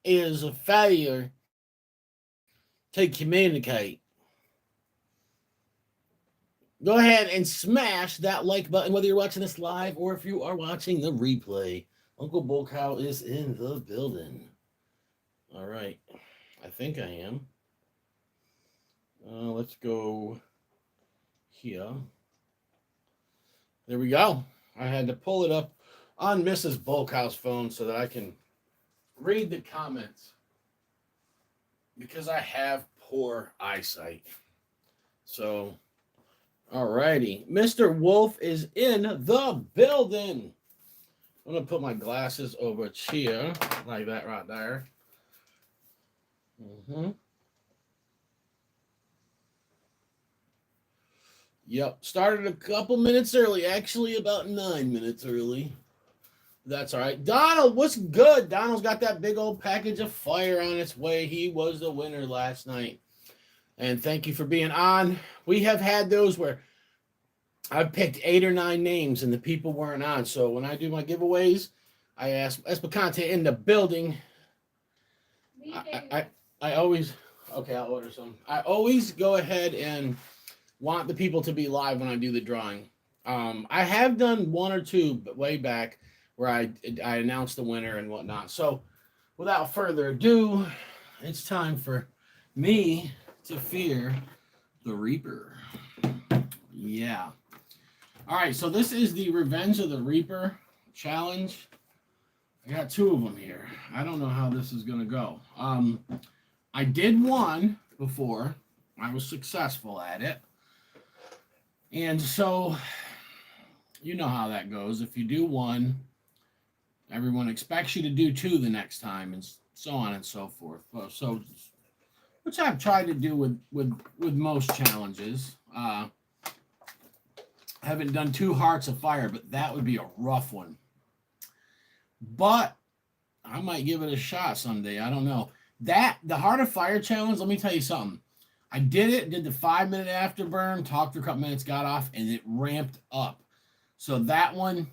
is a failure to communicate. Go ahead and smash that like button, whether you're watching this live or if you are watching the replay. Uncle Bull Cow is in the building. All right. I think I am. Let's go here. There we go. I had to pull it up on Mrs. Bulkhouse phone so that I can read the comments because I have poor eyesight. So, alrighty. Mr. Wolf is in the building. I'm going to put my glasses over here, like that right there. Mm-hmm. Yep, started a couple minutes early, actually about 9 minutes early. That's all right. Donald, what's good? Donald's got that big old package of fire on its way. He was the winner last night. And thank you for being on. We have had those where I've picked 8 or 9 names and the people weren't on. So when I do my giveaways, I ask Espacante in the building. I always, okay, I'll order some. I always go ahead and want the people to be live when I do the drawing. I have done 1 or 2 way back where I announced the winner and whatnot. So without further ado, it's time for me to fear the Reaper. Yeah. All right, so this is the Revenge of the Reaper challenge. I got 2 of them here. I don't know how this is going to go. I did one before. I was successful at it. And so, you know how that goes. If you do one, everyone expects you to do 2 the next time, and so on and so forth. So, which I've tried to do with most challenges. I haven't done 2 Hearts of Fire, but that would be a rough one. But I might give it a shot someday. I don't know. The Heart of Fire challenge, let me tell you something. I did the 5-minute afterburn, talked for a couple minutes, got off, and it ramped up. So that one,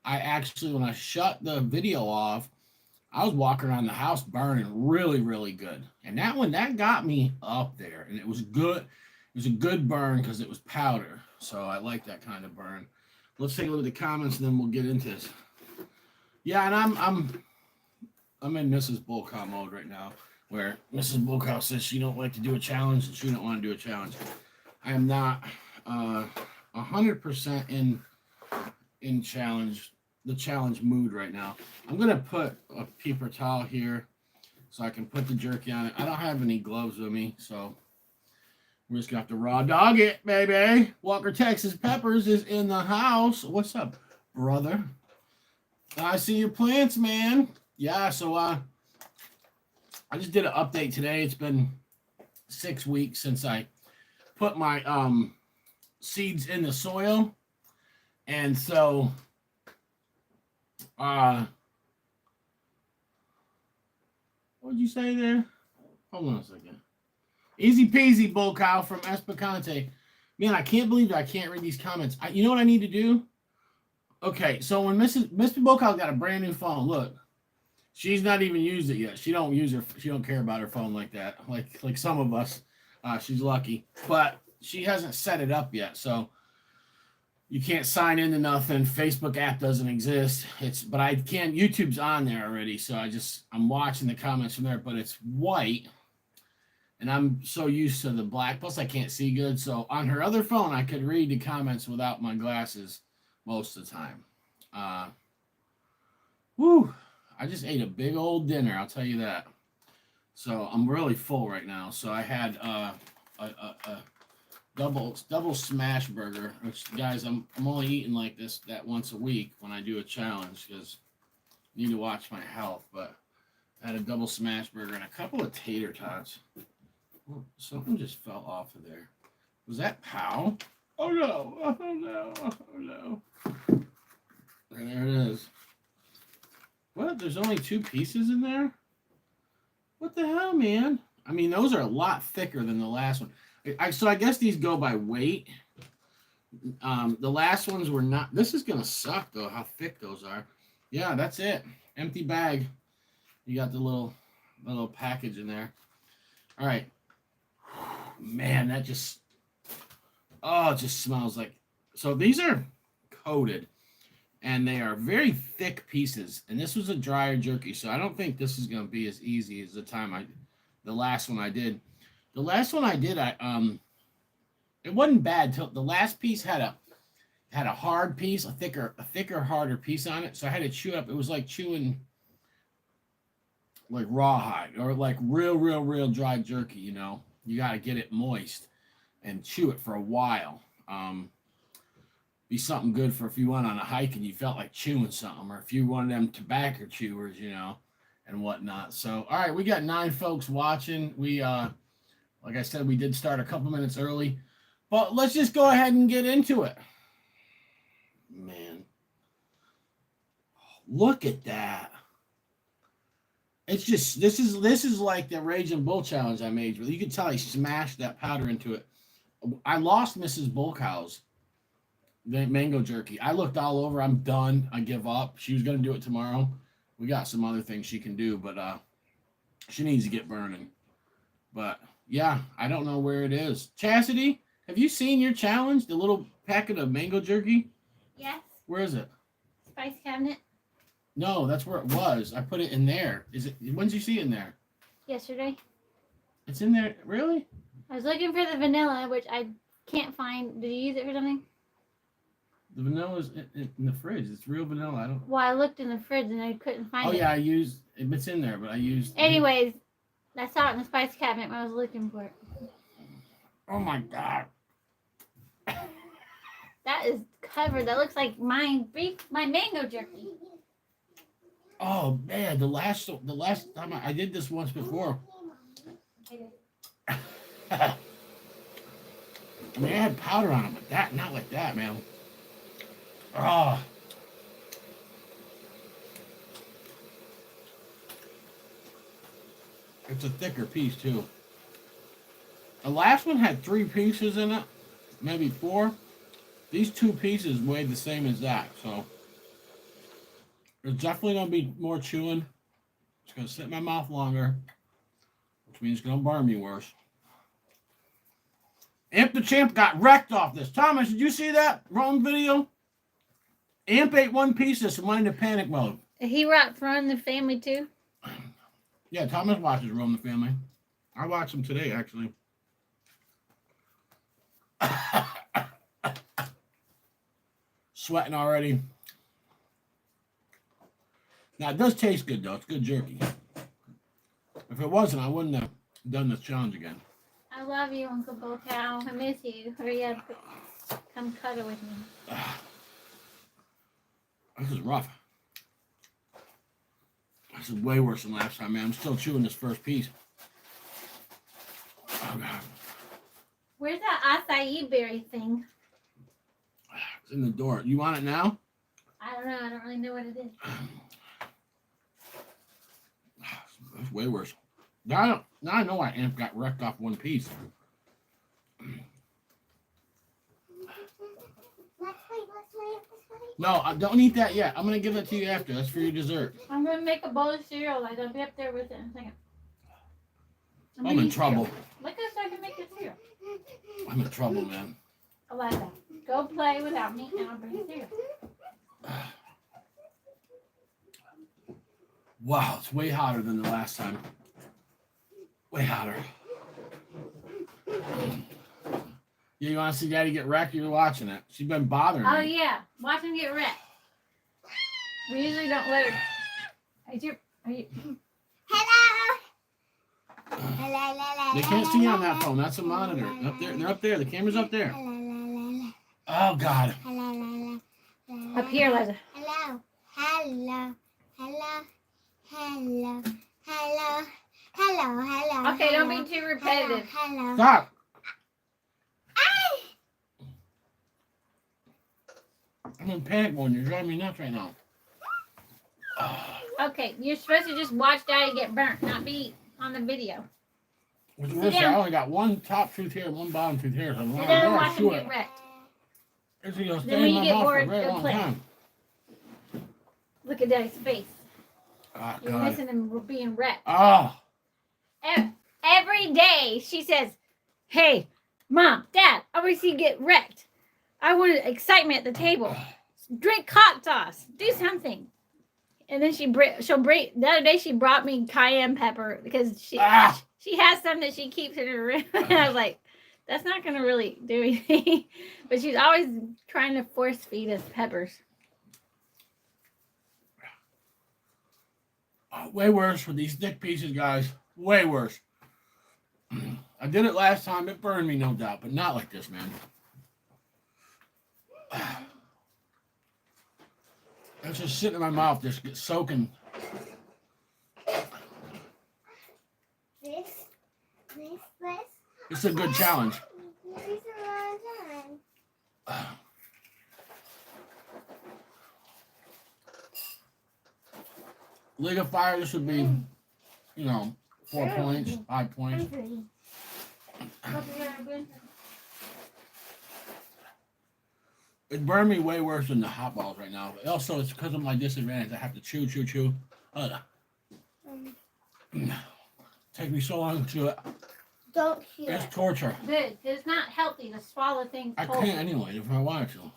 I actually, when I shut the video off, I was walking around the house burning really, really good. And that one, that got me up there. And it was good. It was a good burn because it was powder. So I like that kind of burn. Let's take a look at the comments and then we'll get into this. Yeah, and I'm in Mrs. Bullcow mode right now, where Mrs. Bullcow says she don't like to do a challenge and she don't want to do a challenge. I am not 100% in the challenge mood right now. I'm gonna put a paper towel here so I can put the jerky on it. I don't have any gloves with me, so we're just gonna have to raw dog it, baby. Walker Texas Peppers is in the house. What's up, brother? I see your plants, man. Yeah, so I just did an update today. It's been 6 weeks since I put my seeds in the soil. And so what would you say there? Hold on a second. Easy peasy, bull cow from Espacante. Man, I can't believe I can't read these comments. You know what I need to do? Okay, so when Mr. Bullcow got a brand new phone, look, she's not even used it yet. She don't care about her phone like that. Like some of us. She's lucky. But she hasn't set it up yet. So you can't sign into nothing. Facebook app doesn't exist. But I can. YouTube's on there already. So I'm watching the comments from there, but it's white. And I'm so used to the black. Plus I can't see good. So on her other phone, I could read the comments without my glasses most of the time. I just ate a big old dinner, I'll tell you that. So I'm really full right now. So I had a double smash burger, which guys, I'm only eating like that once a week when I do a challenge because I need to watch my health. But I had a double smash burger and a couple of tater tots. Oh, something just fell off of there. Was that Pow? Oh no! Oh no! Oh no! There it is. What? There's only 2 pieces in there? What the hell, man? I mean, those are a lot thicker than the last one. So I guess these go by weight. The last ones were not. This is gonna suck though. How thick those are. Yeah, that's it. Empty bag. You got the little A little package in there. All right. Man, that just, oh, it just smells like, so these are coated and they are very thick pieces. And this was a drier jerky. So I don't think this is going to be as easy as the last one I did. The last one I did, it wasn't bad till the last piece had a hard piece, a thicker, harder piece on it. So I had to chew up. It was like chewing like rawhide or like real dry jerky, you know. You got to get it moist and chew it for a while. Be something good for if you went on a hike and you felt like chewing something, or if you one of them tobacco chewers, you know, and whatnot. So, all right, we got 9 folks watching. We, like I said, we did start a couple minutes early, but let's just go ahead and get into it. Man, look at that. It's just, this is like the Raging Bull challenge I made. You can tell he smashed that powder into it. I lost Mrs. Bullcow's the mango jerky. I looked all over. I'm done. I give up. She was going to do it tomorrow. We got some other things she can do, but she needs to get burning. But yeah, I don't know where it is. Chastity, have you seen your challenge? The little packet of mango jerky? Yes. Where is it? Spice cabinet. No, that's where it was. I put it in there. Is it? When did you see it in there? Yesterday. It's in there. Really? I was looking for the vanilla, which I can't find. Did you use it for something? The vanilla's in the fridge. It's real vanilla. I don't. Well, I looked in the fridge and I couldn't find it. Oh yeah, I used. It's in there, but I used. Anyways, I saw it in the spice cabinet when I was looking for it. Oh my god. That is covered. That looks like my mango jerky. Oh man, the last time I did this once before. I mean, I had powder on it, but not like that, man. Oh. It's a thicker piece too. The last one had 3 pieces in it, maybe 4. These 2 pieces weighed the same as that, so there's definitely going to be more chewing. It's going to sit in my mouth longer, which means it's going to burn me worse. Amp the Champ got wrecked off this. Thomas, did you see that wrong video? Amp ate 1 piece of this and went into panic mode. He rocked Run the Family too? Yeah, Thomas watches Roam the Family. I watched him today, actually. Sweating already. Now, it does taste good, though. It's good jerky. If it wasn't, I wouldn't have done this challenge again. I love you, Uncle Bull Cow. I miss you. Hurry up. Come cuddle with me. This is rough. This is way worse than last time, man. I'm still chewing this first piece. Oh, God. Where's that acai berry thing? It's in the door. You want it now? I don't know. I don't really know what it is. That's way worse. Now I know why Amp got wrecked off 1 piece. No, don't eat that yet. I'm going to give it to you after. That's for your dessert. I'm going to make a bowl of cereal. I'll be up there with it in a second. I'm in trouble. Cereal. Look at so I can make the cereal. I'm in trouble, man. Alexa, go play without me and I'll bring the cereal. Wow, it's way hotter than the last time. Way hotter. Yeah, you want to see Daddy get wrecked? You're watching it. She's been bothering me. Oh, yeah. Watch him get wrecked. We usually don't let her. Are you... Hello. Hello. They can't see you on that phone. That's a monitor. Up there. They're up there. The camera's up there. Oh, God. Up here, Liza. Hello. Hello. Hello. Hello. Hello. Hello. Hello. Okay, don't be too repetitive. Hello. Stop. I'm in panic mode. You're driving me nuts right now. Okay, you're supposed to just watch Daddy get burnt, not be on the video. What's worse, I only got 1 top tooth here and 1 bottom tooth here. So I'm Sit down and watch him get wrecked. It's going to Then stay when in you my get mouth for a bored, very go long play. time. Look at Daddy's face. Oh, You're God. missing him being wrecked. Oh. Every day she says, "Hey, Mom, Dad, I want to see you get wrecked. I want excitement at the table. Drink hot sauce. Do something." And then she'll bring. The other day she brought me cayenne pepper because she has some that she keeps in her room. And I was like, that's not gonna really do anything. But she's always trying to force feed us peppers. Way worse with these thick pieces, guys. Way worse. I did it last time. It burned me, no doubt, but not like this, man. It's just sitting in my mouth, just get soaking. This. It's a good challenge. This is a long time. League of Fire, this would be, 4 points, 5 points. It burned me way worse than the hot balls right now. Also, it's because of my disadvantage. I have to chew. Take me so long to chew it. Don't chew It's it. torture. Good. It's not healthy to swallow things. I whole. can't anyway if I wanted to.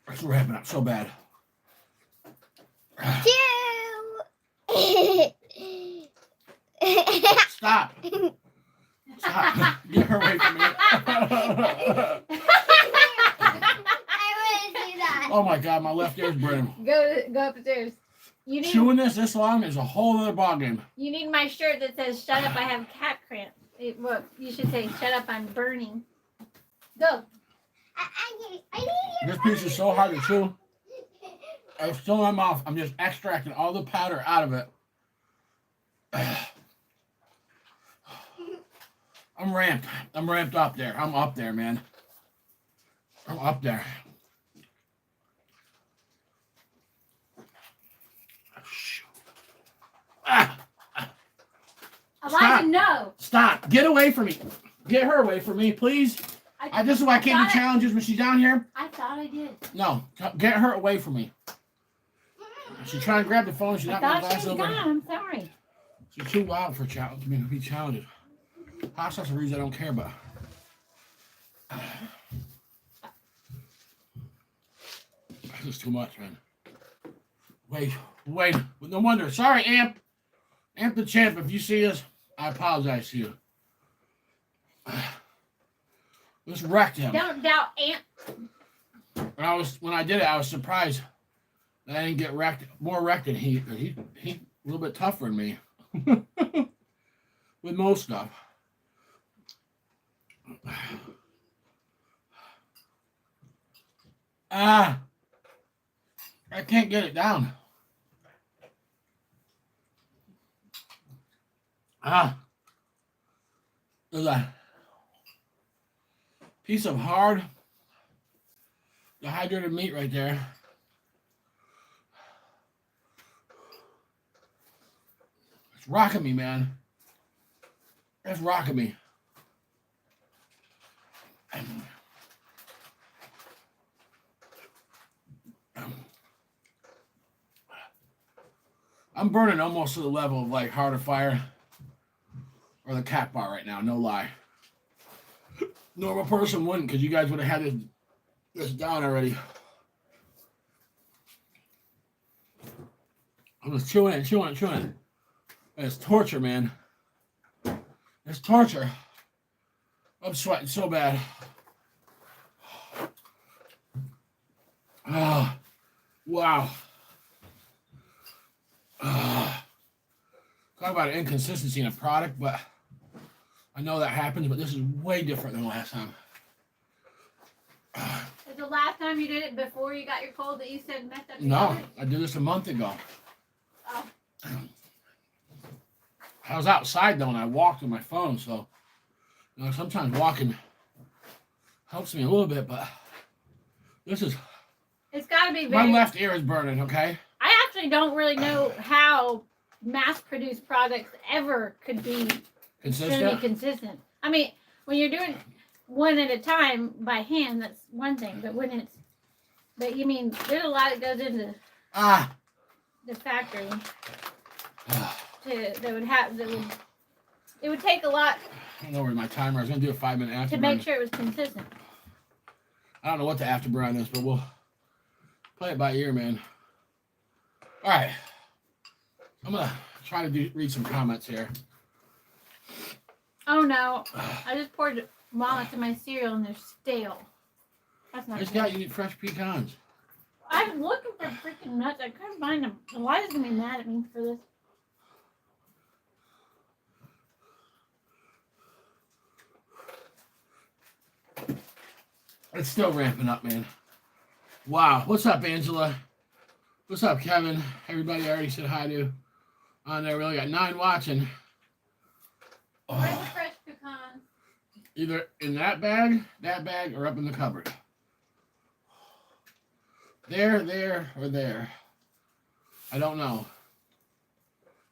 It's wrapping up so bad. Chew. Stop. Stop. Get her away from me. I wouldn't do that. Oh my God, my left ear's burning. Go upstairs. You need Chewing this long is a whole other ballgame. You need my shirt that says "Shut up, I have cat cramps." Well, you should say "Shut up, I'm burning." Go. I need your This piece is so hard to chew. It's still in my mouth. I'm just extracting all the powder out of it. I'm ramped. I'm ramped up there. I'm up there, man. I'm up there. Elijah, no. Stop. Get away from me. Get her away from me, please. This is why I can't do challenges when she's down here. I thought I did. No. Get her away from me. She's trying to grab the phone. She's I not my thought glass she was over. gone. I'm sorry. She's too wild for to be challenged. Hot sauce are reasons I don't care about. This is too much, man. Wait. No wonder. Sorry, Amp. Amp the champ. If you see us, I apologize to you. This wrecked him. Don't doubt Aunt. When I did it, I was surprised that I didn't get wrecked. More wrecked than he a little bit tougher than me with most stuff. I can't get it down. There's a piece of hard dehydrated meat right there. It's rocking me, man. It's rocking me. I'm burning almost to the level of like Heart of Fire or the cat bar right now, no lie. Normal person wouldn't, because you guys would have had this down already. I'm just chewing it. It's torture, man. It's torture. I'm sweating so bad. Oh, wow. Talk about an inconsistency in a product, but I know that happens, but this is way different than last time. Is the last time you did it before you got your cold that you said messed up? No, I did this a month ago. Oh. I was outside though, and I walked with my phone, so sometimes walking helps me a little bit, but this is. It's got to be My very. left ear is burning. Okay. I actually don't really know how mass-produced products ever could be extremely consistent. I mean, when you're doing one at a time by hand, that's one thing. But when it's, you mean there's a lot that goes into the factory. it would take a lot I don't know where my timer. I was gonna do a 5-minute afterburn. to make sure it was consistent. I don't know what the afterburn is, but we'll play it by ear, man. All right, I'm gonna try to read some comments here. Oh no! I just poured walnuts in my cereal and they're stale. That's I not just good. got you fresh pecans. I'm looking for freaking nuts. I couldn't find them. Eliza's gonna be mad at me for this. It's still ramping up, man. Wow. What's up, Angela? What's up, Kevin? Everybody I already said hi to on there. We only got 9 watching. Where's the fresh pecans? Either in that bag, or up in the cupboard. There, or there. I don't know.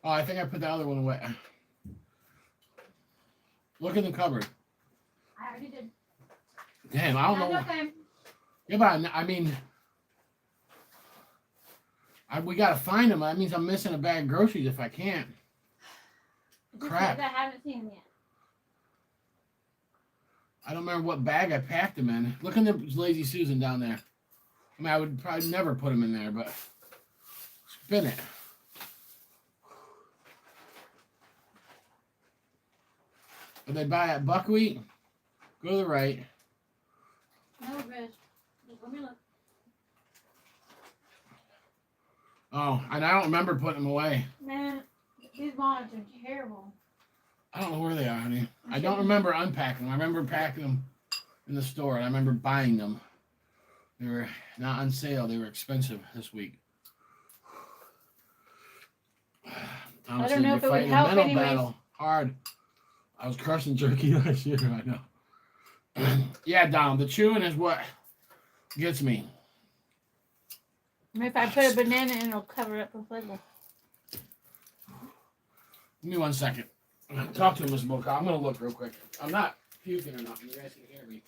Oh, I think I put the other one away. Look in the cupboard. I already did. Damn, I don't know. Okay. Yeah, but I mean, we gotta find them. That means I'm missing a bag of groceries if I can't. Crap. I haven't seen them yet. I don't remember what bag I packed them in. Look in the Lazy Susan down there. I mean, I would probably never put them in there, but spin it. If they buy at Buckwheat, go to the right. No, Rich. Let me look. Oh, and I don't remember putting them away. Man, these walnuts are terrible. I don't know where they are, honey. I don't remember unpacking them. I remember packing them in the store, and I remember buying them. They were not on sale. They were expensive this week. Thomas I don't know said, if "You're it would fighting a help mental anyways." battle hard. I was crushing Jerky last year. I know. Yeah, Donald. The chewing is what gets me. Maybe if I put a banana in, it'll cover up the flavor. Give me 1 second. Talk to him, Mr. Boca. I'm going to look real quick. I'm not puking or nothing. You guys can hear me.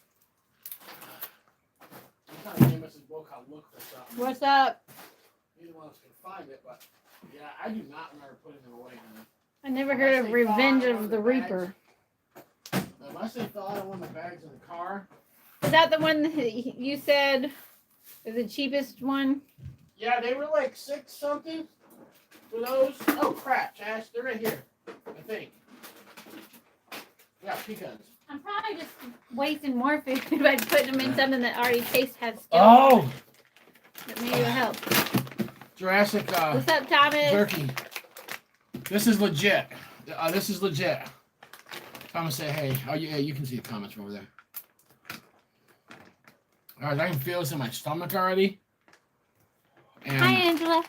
I'm trying to make Mrs. Boca look for something. What's up? Neither one of us can find it, but yeah, I do not remember putting them away. Man. I never heard of Revenge of the Reaper. Unless they fell out of one of the bags in the car. Is that the one that you said is the cheapest one? Yeah, they were like 6 something for those. Oh crap, Chaz, they're right here. I think. Yeah, pecans. I'm probably just wasting more food by putting them in something that already tastes has skills. Oh! That maybe will help. Jurassic What's up, Thomas? Jerky. This is legit. This is legit. Thomas say hey. Oh yeah, you can see the comments from over there. Alright, I can feel this in my stomach already. And Hi, Angela.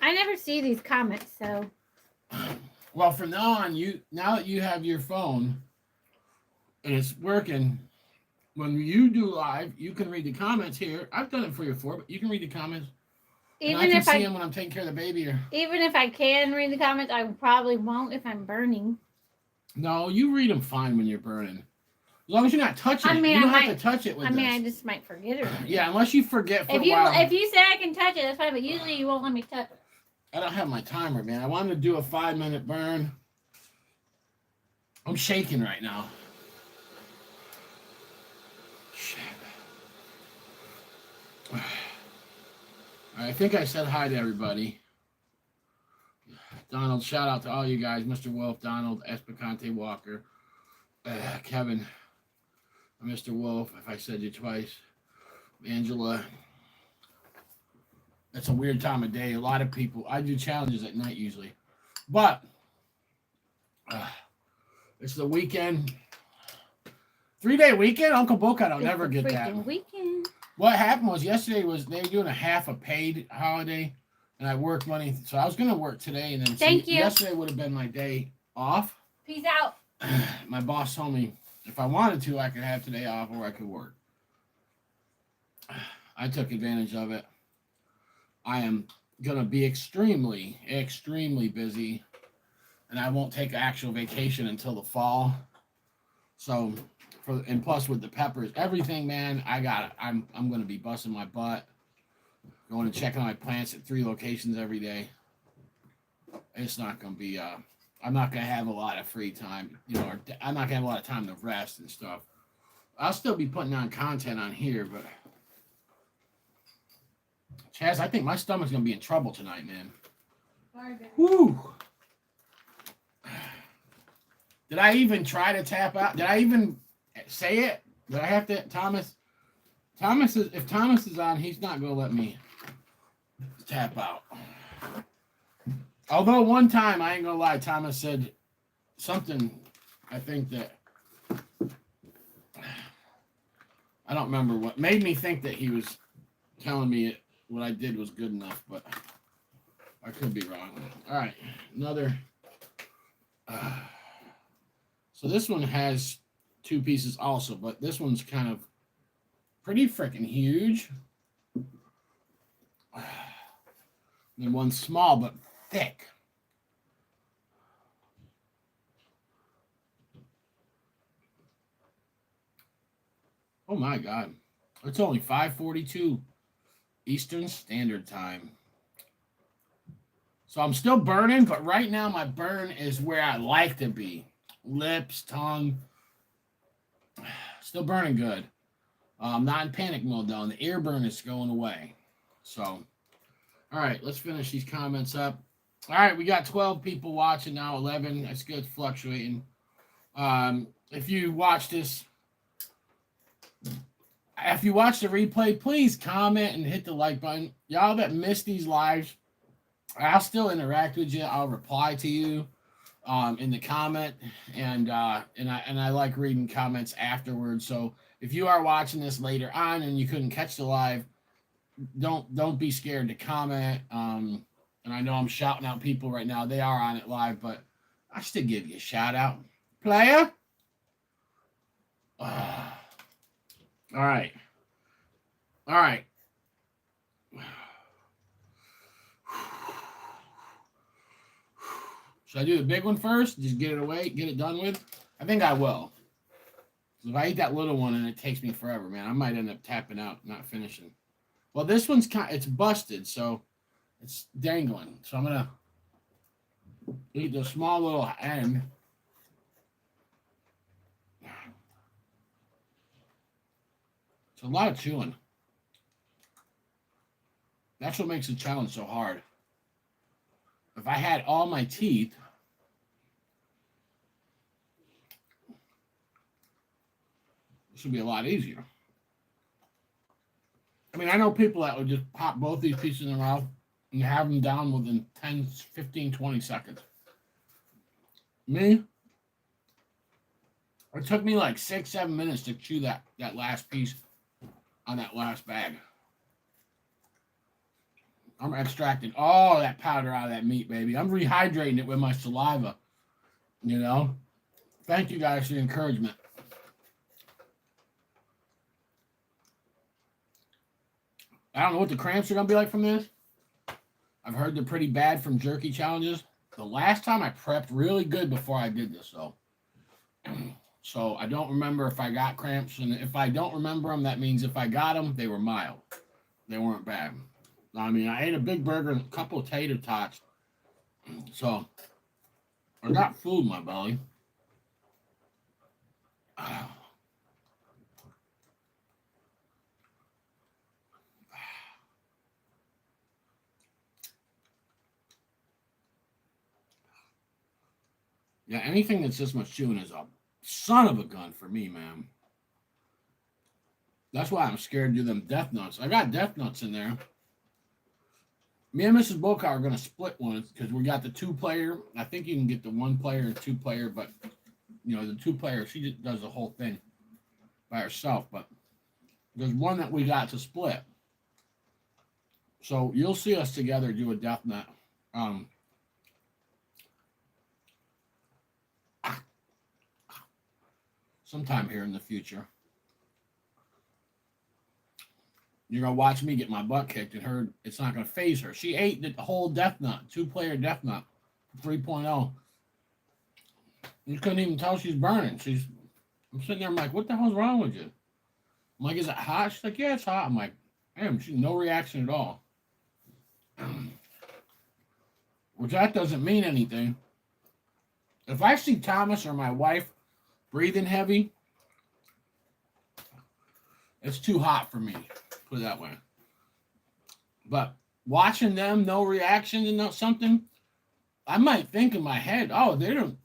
I never see these comments, so. well, from now on, now that you have your phone and it's working, when you do live, you can read the comments here. I've done it for you before, but you can read the comments. And I can see them when I'm taking care of the baby. Even if I can read the comments, I probably won't if I'm burning. No, you read them fine when you're burning. As long as you're not touching it. You don't have to touch it with this. I just might forget it. Yeah, unless you forget for a while. If you say I can touch it, that's fine, but usually you won't let me touch it. I don't have my timer, man. I wanted to do a 5-minute burn. I'm shaking right now. Shit. I think I said hi to everybody. Donald, shout out to all you guys. Mr. Wolf, Donald, Espicante Walker, Kevin, Mr. Wolf, if I said you twice, Angela. It's a weird time of day. A lot of people, I do challenges at night usually. But it's the weekend. 3-day weekend? Uncle Boca, I'll never get that. Weekend. What happened was yesterday they were doing a half a paid holiday, and I worked money, so I was going to work today, and then yesterday would have been my day off. Peace out. My boss told me if I wanted to, I could have today off or I could work. I took advantage of it. I am going to be extremely, extremely busy, and I won't take actual vacation until the fall. So, and plus with the peppers, everything, man, I got it. I'm going to be busting my butt, going and checking on my plants at 3 locations every day. It's not going to be, I'm not going to have a lot of free time, you know, or I'm not going to have a lot of time to rest and stuff. I'll still be putting on content on here, but Chaz, I think my stomach's going to be in trouble tonight, man. Sorry, baby. Whew. Did I even try to tap out? Did I even say it? Did I have to, Thomas? If Thomas is on, he's not going to let me tap out. Although one time, I ain't going to lie, Thomas said something, I think that, I don't remember what, made me think that he was telling me what I did was good enough, but I could be wrong. All right, another. So this one has 2 pieces also, but this one's kind of pretty freaking huge. And one's small but thick. Oh my God. It's only 5:42 Eastern Standard Time. So I'm still burning, but right now my burn is where I like to be. Lips, tongue. Still burning good. I'm not in panic mode though, and the ear burn is going away. So, all right, let's finish these comments up. All right, we got 12 people watching now, 11. That's good, it's fluctuating. If you watch this, if you watch the replay, please comment and hit the like button. Y'all that miss these lives, I'll still interact with you. I'll reply to you in the comment, and I like reading comments afterwards. So if you are watching this later on and you couldn't catch the live, don't be scared to comment. And I know I'm shouting out people right now. They are on it live, but I still give you a shout out, player. All right. Should I do the big one first? Just get it away, get it done with? I think I will. If I eat that little one and it takes me forever, man, I might end up tapping out, not finishing. Well, this one's it's busted, so it's dangling. So I'm gonna eat the small little end. It's a lot of chewing. That's what makes the challenge so hard. If I had all my teeth, this would be a lot easier. I mean, I know people that would just pop both these pieces in their mouth and have them down within 10, 15, 20 seconds. Me, it took me like 6, 7 minutes to chew that last piece on that last bag. I'm extracting all that powder out of that meat, baby. I'm rehydrating it with my saliva, you know? Thank you guys for the encouragement. I don't know what the cramps are going to be like from this. I've heard they're pretty bad from jerky challenges. The last time I prepped really good before I did this, though. So I don't remember if I got cramps. And if I don't remember them, that means if I got them, they were mild. They weren't bad. I mean, I ate a big burger and a couple of tater tots. So I got food in my belly. Yeah, anything that's this much chewing is a son of a gun for me, man. That's why I'm scared to do them death nuts. I got death nuts in there. Me and Mrs. Boca are going to split one because we got the 2-player. I think you can get the 1-player and 2-player, but, you know, the 2-player, she just does the whole thing by herself. But there's one that we got to split. So you'll see us together do a death nut. Sometime here in the future. You're going to watch me get my butt kicked, and it's not going to phase her. She ate the whole death nut, 2-player death nut, 3.0. You couldn't even tell she's burning. I'm sitting there, I'm like, what the hell's wrong with you? I'm like, is it hot? She's like, yeah, it's hot. I'm like, damn, no reaction at all. Which that doesn't mean anything. If I see Thomas or my wife breathing heavy, it's too hot for me. Put it that way. But watching them, no reaction to something, I might think in my head, oh, they don't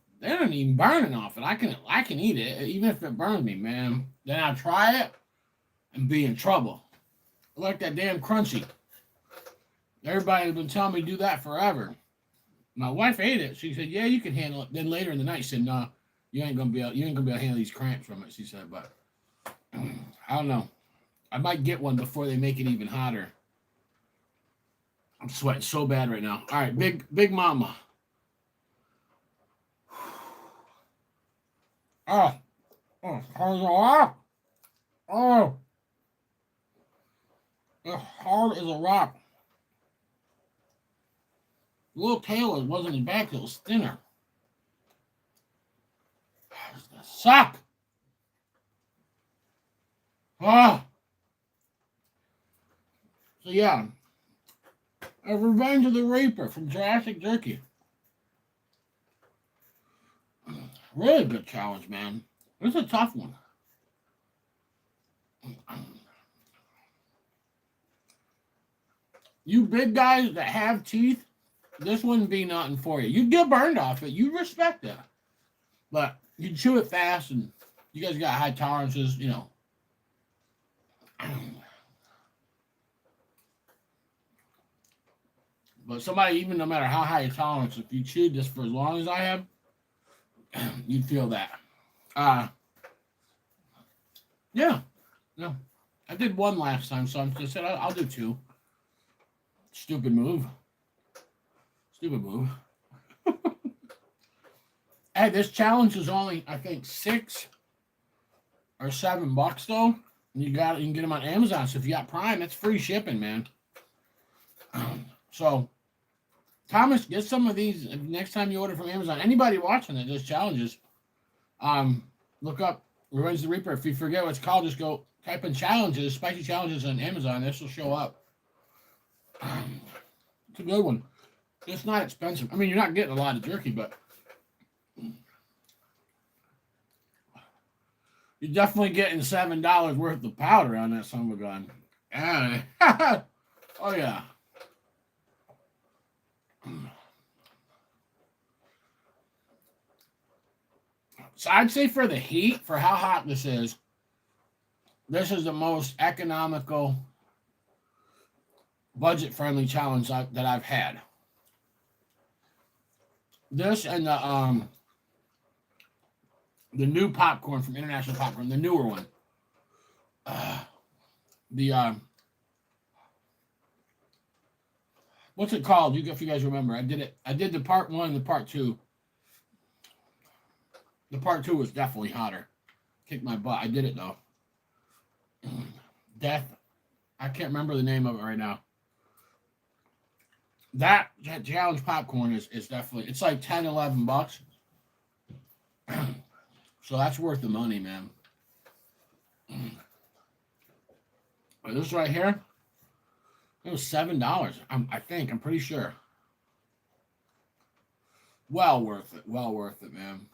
even burn enough, and I can eat it, even if it burns me, man. Then I try it and be in trouble. I like that damn crunchy. Everybody's been telling me to do that forever. My wife ate it. She said, "Yeah, you can handle it." Then later in the night, she said, "No, you ain't gonna be able to handle these cramps from it." She said, "But I don't know. I might get one before they make it even hotter." I'm sweating so bad right now. All right, big mama. Oh, oh, it's hard as a rock. The little tail wasn't as bad, it was thinner. It's gonna suck. Oh. So yeah, a Revenge of the Reaper from Jurassic Jerky. Really good challenge, man. It's a tough one. You big guys that have teeth, this wouldn't be nothing for you. You'd get burned off it. You'd respect that. But you chew it fast, and you guys got high tolerances, you know. But somebody, even no matter how high your tolerance, if you chewed this for as long as I have, you'd feel that. Yeah. No. I did one last time, so I said I'll do two. Stupid move. Hey, this challenge is only, I think, $6 or $7 though. You can get them on Amazon. So if you got Prime, it's free shipping, man. So, Thomas, get some of these next time you order from Amazon. Anybody watching that does challenges, look up Revenge of the Reaper. If you forget what it's called, just go type in challenges, spicy challenges on Amazon. This will show up. It's a good one. It's not expensive. I mean, you're not getting a lot of jerky, but you're definitely getting $7 worth of powder on that son of a gun. Oh, yeah. So I'd say for the heat, for how hot this is the most economical, budget-friendly challenge that I've had. This and the new popcorn from International Popcorn, the newer one. What's it called? If you guys remember, I did the part 1 and the part 2. The part 2 was definitely hotter. Kicked my butt. I did it though. Death. I can't remember the name of it right now. That challenge popcorn is definitely, it's like $10, $11. So that's worth the money, man. This right here, it was $7. I think. I'm pretty sure. Well worth it. Well worth it, man.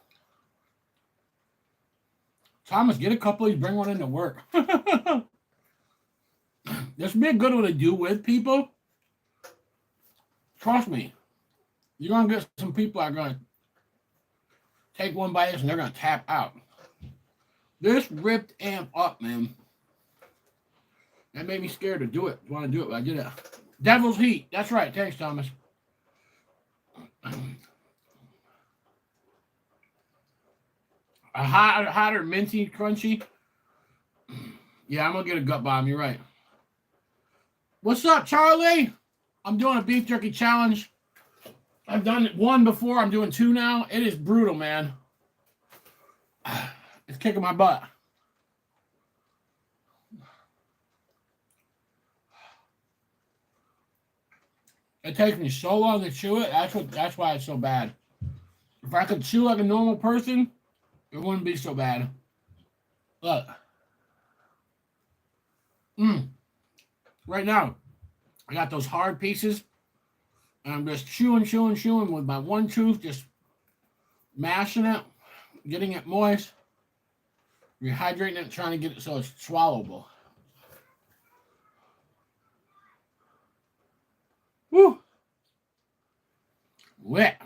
Thomas, get a couple of these. Bring one into work. This would be a good one to do with people. Trust me. You're going to get some people that are going to take one bite and they're going to tap out. This ripped amp up, man. That made me scared to do it. I want to do it, but I did it. Devil's Heat. That's right. Thanks, Thomas. A hotter, minty, crunchy. Yeah, I'm going to get a gut bomb. You're right. What's up, Charlie? I'm doing a beef jerky challenge. I've done one before. I'm doing 2 now. It is brutal, man. It's kicking my butt. It takes me so long to chew it. That's why it's so bad. If I could chew like a normal person, it wouldn't be so bad. Look. Right now, I got those hard pieces. And I'm just chewing with my one tooth, just mashing it, getting it moist, rehydrating it, trying to get it so it's swallowable. Woo! Lit.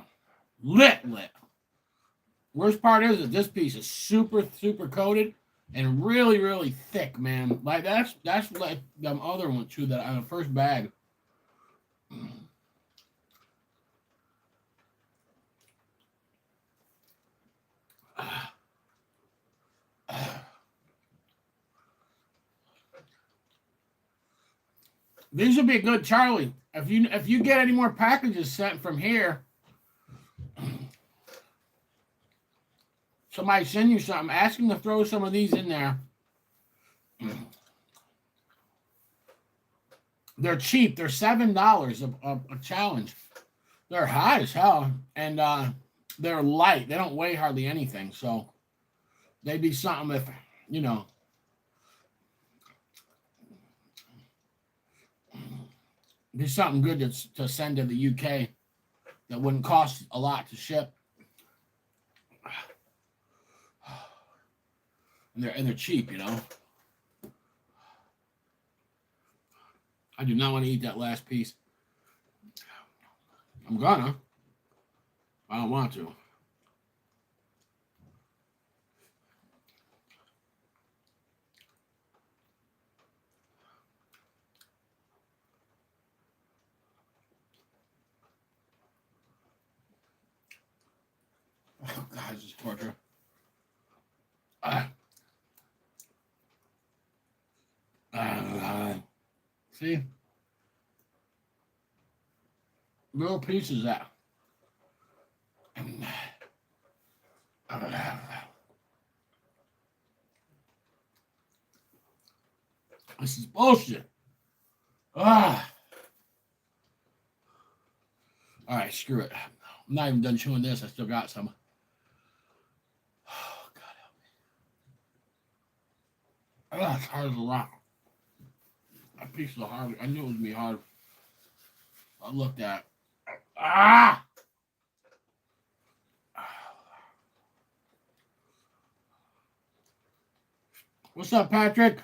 Worst part is that this piece is super coated and really thick, man. Like that's like them other one too that on the first bag. These would be good, Charlie. If you get any more packages sent from here, somebody send you something, ask them to throw some of these in there. They're cheap. They're $7 a challenge. They're high as hell, and they're light. They don't weigh hardly anything, so they'd be something if be something good to send to the UK that wouldn't cost a lot to ship. And they're cheap, I do not want to eat that last piece. I'm gonna. I don't want to. Oh, God, this is torture. See? Little pieces that. This is bullshit. All right, screw it. I'm not even done chewing this. I still got some. Oh, God help me. It's hard as a rock. That piece is hard. I knew it was going to be hard. I looked at it. What's up, Patrick?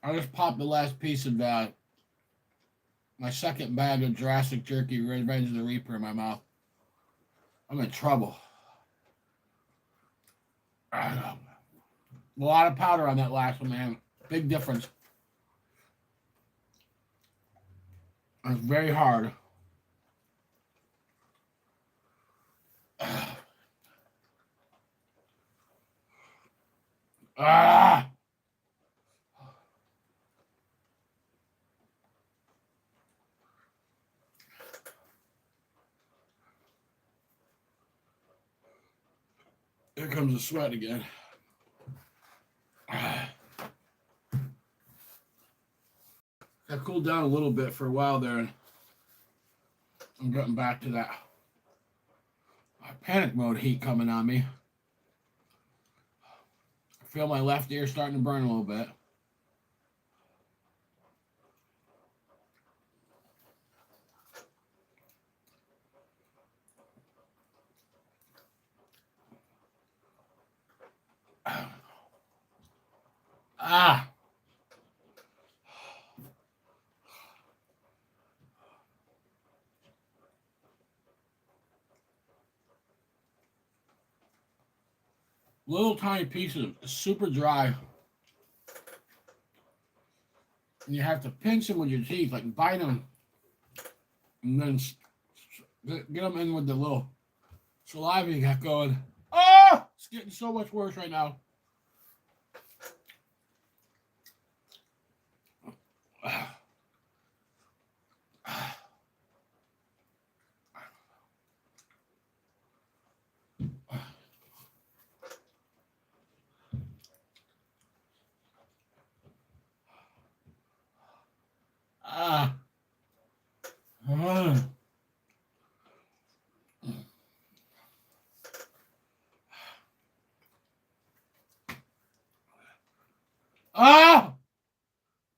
I just popped the last piece of my second bag of Jurassic Jerky Revenge of the Reaper in my mouth. I'm in trouble. A lot of powder on that last one, man. Big difference. It's very hard. Here comes the sweat again. I cooled down a little bit for a while there, and I'm getting back to that panic mode heat coming on me. I feel my left ear starting to burn a little bit. Little tiny pieces, super dry. And you have to pinch them with your teeth, like bite them, and then get them in with the little saliva you got going. Oh, it's getting so much worse right now.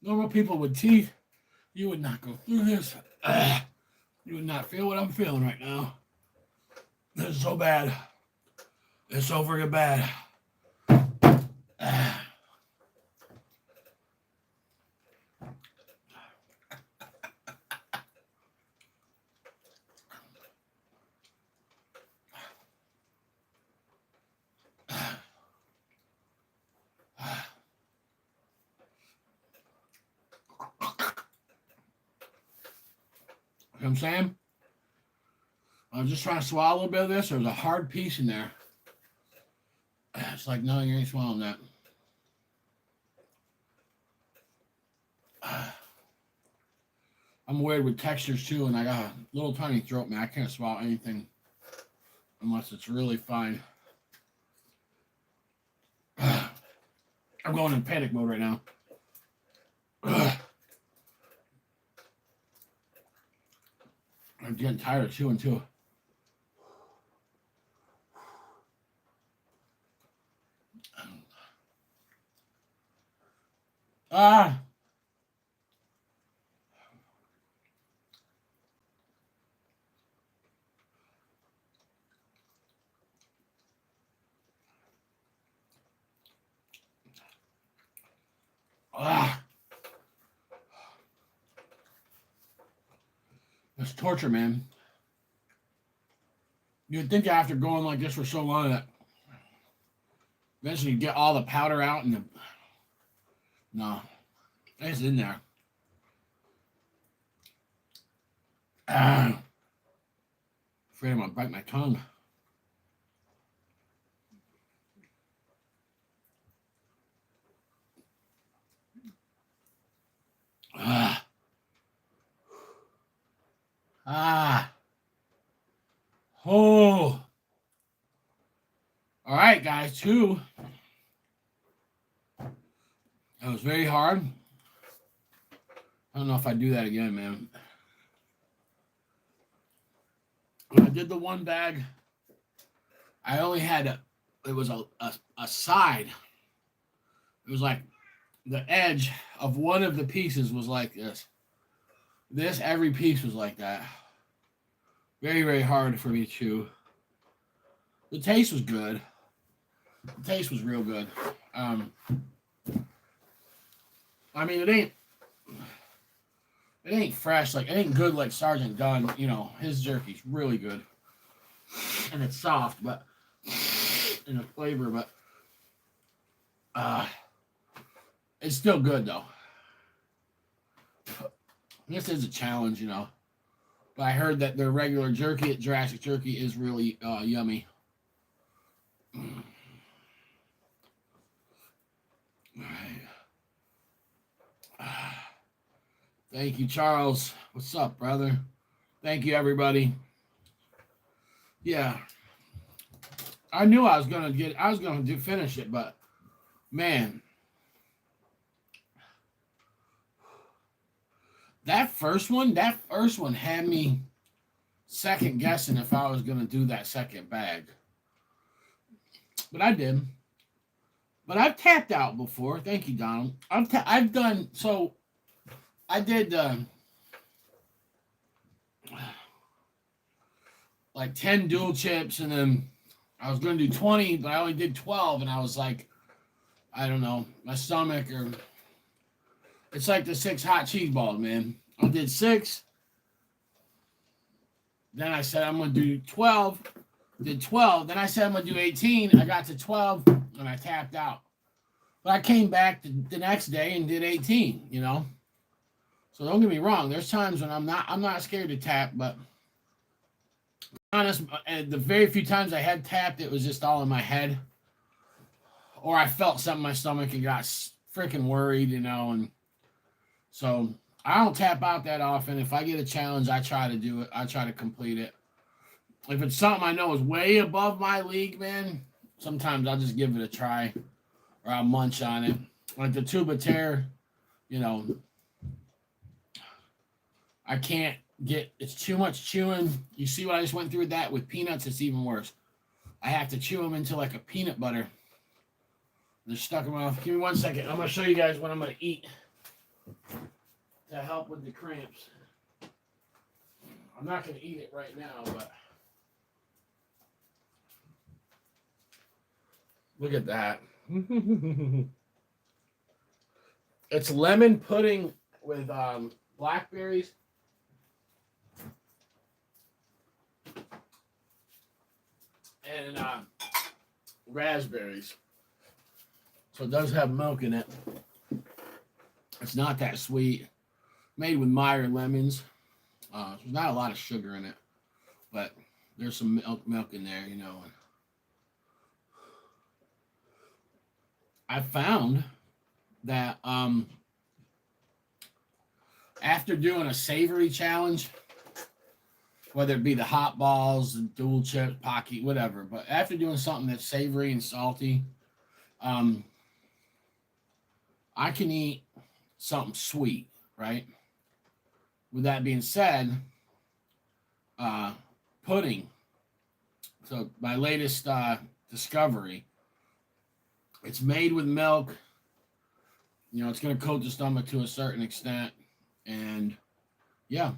Normal people with teeth, you would not go through this. You would not feel what I'm feeling right now. This is so bad. It's so freaking bad. You know what I'm saying? I'm just trying to swallow a little bit of this. There's a hard piece in there. It's like, no, you ain't swallowing that. I'm weird with textures too, and I got a little tiny throat, man. I can't swallow anything unless it's really fine. I'm going in panic mode right now. I'm getting tired of chewing too. Ah. Ah. It's torture, man. You'd think after going like this for so long that eventually you get all the powder out and the... No. It's in there. Ah. Afraid I'm gonna bite my tongue. Ah. Ah. Oh. All right, guys. 2. That was very hard. I don't know if I do that again, man. When I did the one bag, I only had it was a side. It was like the edge of one of the pieces was like this. Every piece was like that. Very, very hard for me to chew. The taste was good. The taste was real good. I mean, it ain't fresh, like it ain't good like Sergeant Gunn. You know, his jerky's really good. And it's soft, but in the flavor, but it's still good though. This is a challenge, you know. But I heard that their regular jerky at Jurassic Jerky is really yummy. All right. Thank you, Charles. What's up, brother? Thank you, everybody. Yeah. I knew I was gonna finish it, but man. That first one had me second guessing if I was gonna do that second bag. But I did. But I've tapped out before. Thank you, Donald. I've done so. I did like 10 dual chips, and then I was going to do 20, but I only did 12, and I was like, I don't know, my stomach or it's like the 6 hot cheese balls, man. I did 6. Then I said I'm going to do 12. Did 12. Then I said I'm going to do 18. I got to 12, and I tapped out. But I came back the next day and did 18, you know. So don't get me wrong. There's times when I'm not scared to tap, but honest, the very few times I had tapped, it was just all in my head, or I felt something in my stomach and got freaking worried, you know. And so I don't tap out that often. If I get a challenge, I try to do it. I try to complete it. If it's something I know is way above my league, man, sometimes I'll just give it a try, or I'll munch on it. Like the tuba tear, you know. I can't it's too much chewing. You see what I just went through with that? With peanuts, it's even worse. I have to chew them into like a peanut butter. They're stuck in my mouth. Give me 1 second. I'm going to show you guys what I'm going to eat. to help with the cramps. I'm not going to eat it right now, but look at that. It's lemon pudding with blackberries. And raspberries. So it does have milk in it. It's not that sweet. Made with Meyer lemons. There's not a lot of sugar in it, but there's some milk in there, you know. I found that after doing a savory challenge, whether it be the hot balls, the dual chip, Pocky, whatever, but after doing something that's savory and salty, I can eat something sweet, right? With that being said, pudding. So my latest discovery, it's made with milk. You know, it's going to coat the stomach to a certain extent. And yeah.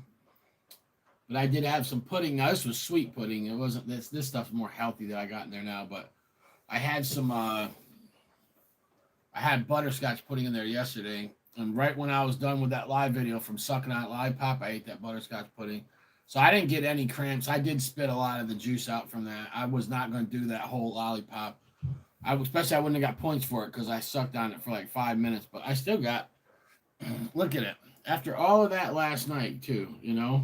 But I did have some pudding. Now, this was sweet pudding. It wasn't this stuff's more healthy that I got in there now. But I had some, I had butterscotch pudding in there yesterday. And right when I was done with that live video from Sucking on Lollipop, I ate that butterscotch pudding. So I didn't get any cramps. I did spit a lot of the juice out from that. I was not going to do that whole lollipop. Especially I wouldn't have got points for it because I sucked on it for like 5 minutes. But I still got, look at it. After all of that last night too, you know,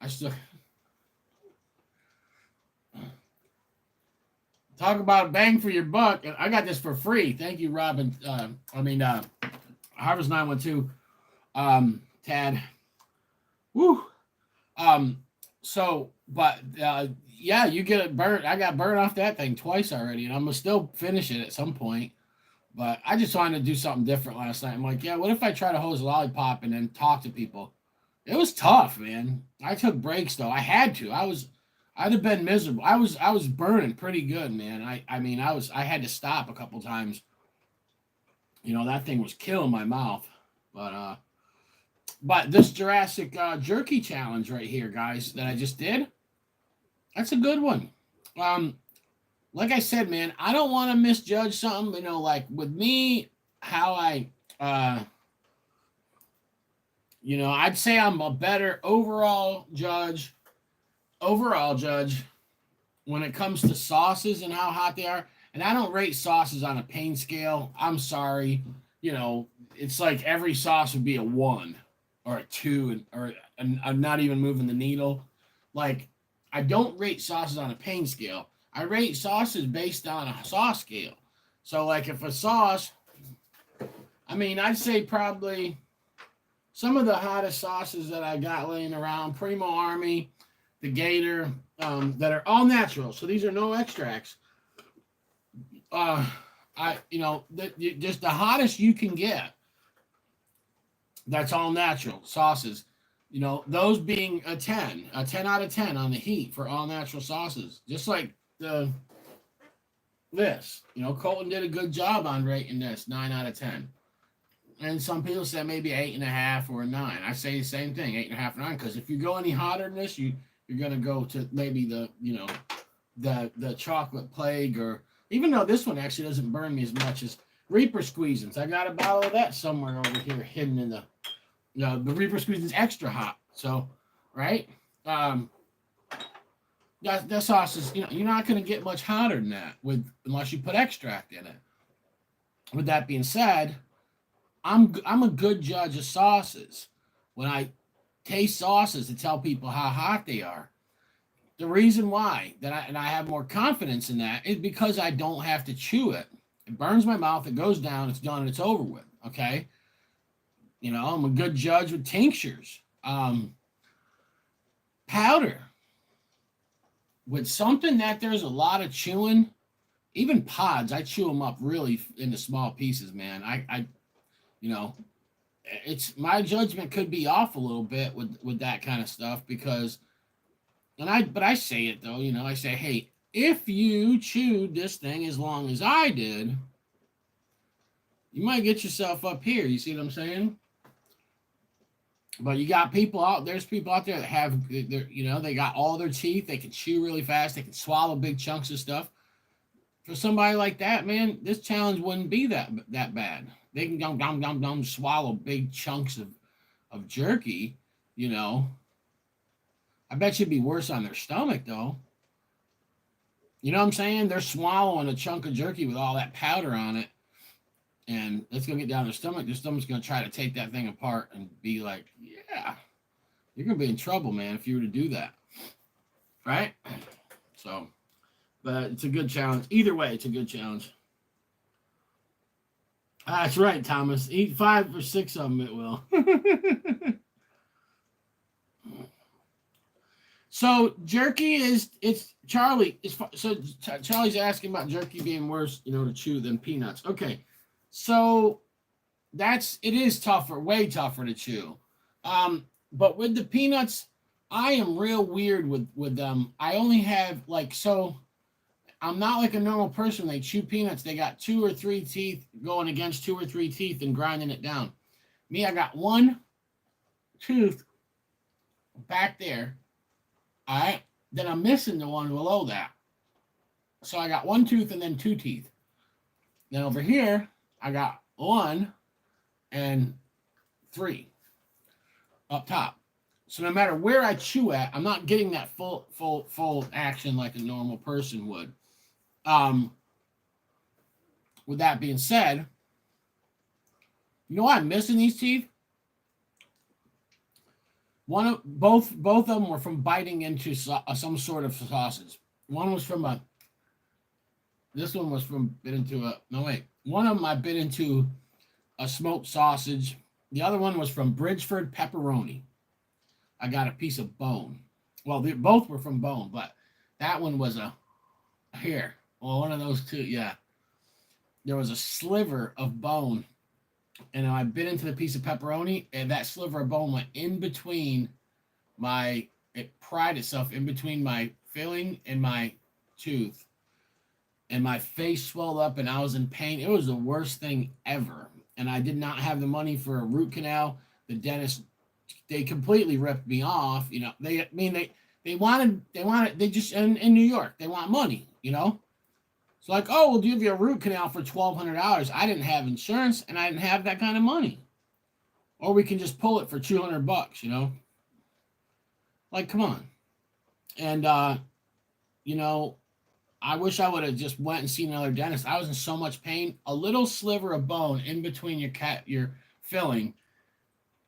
I still, talk about bang for your buck. I got this for free. Thank you, Robin. Harvest 912, Tad. Woo. Yeah, you get it burnt. I got burnt off that thing twice already, and I'm gonna still finish it at some point. But I just wanted to do something different last night. I'm like, yeah, what if I try to hose a lollipop and then talk to people? It was tough, man. I took breaks though. I had to. I'd have been miserable. I was burning pretty good, man. I had to stop a couple times. You know, that thing was killing my mouth. But this Jurassic Jerky challenge right here, guys, that I just did, that's a good one. Like I said, man, I don't want to misjudge something. You know, like with me, how I, you know, I'd say I'm a better overall judge when it comes to sauces and how hot they are. And I don't rate sauces on a pain scale. I'm sorry. You know, it's like every sauce would be a 1 or a 2, or I'm not even moving the needle. Like, I don't rate sauces on a pain scale. I rate sauces based on a sauce scale. So, like, if a sauce, I'd say probably some of the hottest sauces that I got laying around, Primo Army, the Gator, that are all natural. So these are no extracts. Just the hottest you can get. That's all natural sauces. You know, those being a 10 out of 10 on the heat for all natural sauces. Just like this. You know, Colton did a good job on rating this 9 out of 10. And some people say maybe 8.5 or a 9. I say the same thing, 8.5 or 9, because if you go any hotter than this, you're gonna go to maybe the chocolate plague, or even though this one actually doesn't burn me as much as Reaper Squeezins. I got a bottle of that somewhere over here hidden in the Reaper Squeezins extra hot. So, right? That sauce is, you're not going to get much hotter than that unless you put extract in it. With that being said, I'm a good judge of sauces. When I taste sauces to tell people how hot they are, the reason why I have more confidence in that is because I don't have to chew it. It burns my mouth, it goes down, it's done, and it's over with. Okay. You know, I'm a good judge with tinctures. Powder. With something that there's a lot of chewing, even pods, I chew them up really into small pieces, man. It's my judgment could be off a little bit with that kind of stuff because, but I say it though, I say, hey, if you chewed this thing as long as I did, you might get yourself up here. You see what I'm saying? But you got people out. There's people out there that have, they got all their teeth. They can chew really fast. They can swallow big chunks of stuff. For somebody like that, man, this challenge wouldn't be that bad. They can swallow big chunks of jerky. You know, I bet you'd be worse on their stomach though. You know what I'm saying? They're swallowing a chunk of jerky with all that powder on it, and it's gonna get down their stomach. Their stomach's gonna try to take that thing apart and be like, "Yeah, you're gonna be in trouble, man, if you were to do that." Right? So, but it's a good challenge. Either way, it's a good challenge. That's right, Thomas. Eat 5 or 6 of them, it will. So jerky it's Charlie. Charlie's asking about jerky being worse, to chew than peanuts. Okay, so it is tougher, way tougher to chew. But with the peanuts, I am real weird with them. I only have I'm not like a normal person. They chew peanuts. They got 2 or 3 teeth going against 2 or 3 teeth and grinding it down. Me, I got 1 tooth back there. All right. Then I'm missing the one below that. So I got 1 tooth and then 2 teeth. Then over here, I got 1 and 3 up top. So no matter where I chew at, I'm not getting that full action like a normal person would. With that being said, you know why I'm missing these teeth? Both of them were from biting into some sort of sausage. One was from this one was from bit into a, no wait. One of them I bit into a smoked sausage. The other one was from Bridgeford pepperoni. I got a piece of bone. Well, they both were from bone, but that one was here. Well, one of those two, yeah. There was a sliver of bone, and I bit into the piece of pepperoni, and that sliver of bone went in between it pried itself in between my filling and my tooth, and my face swelled up, and I was in pain. It was the worst thing ever, and I did not have the money for a root canal. The dentist, they completely ripped me off. They wanted, they just, in New York, they want money, It's like, oh, we'll give you a root canal for $1,200. I didn't have insurance, and I didn't have that kind of money. Or we can just pull it for $200, Like, come on. And, I wish I would have just went and seen another dentist. I was in so much pain. A little sliver of bone in between your filling.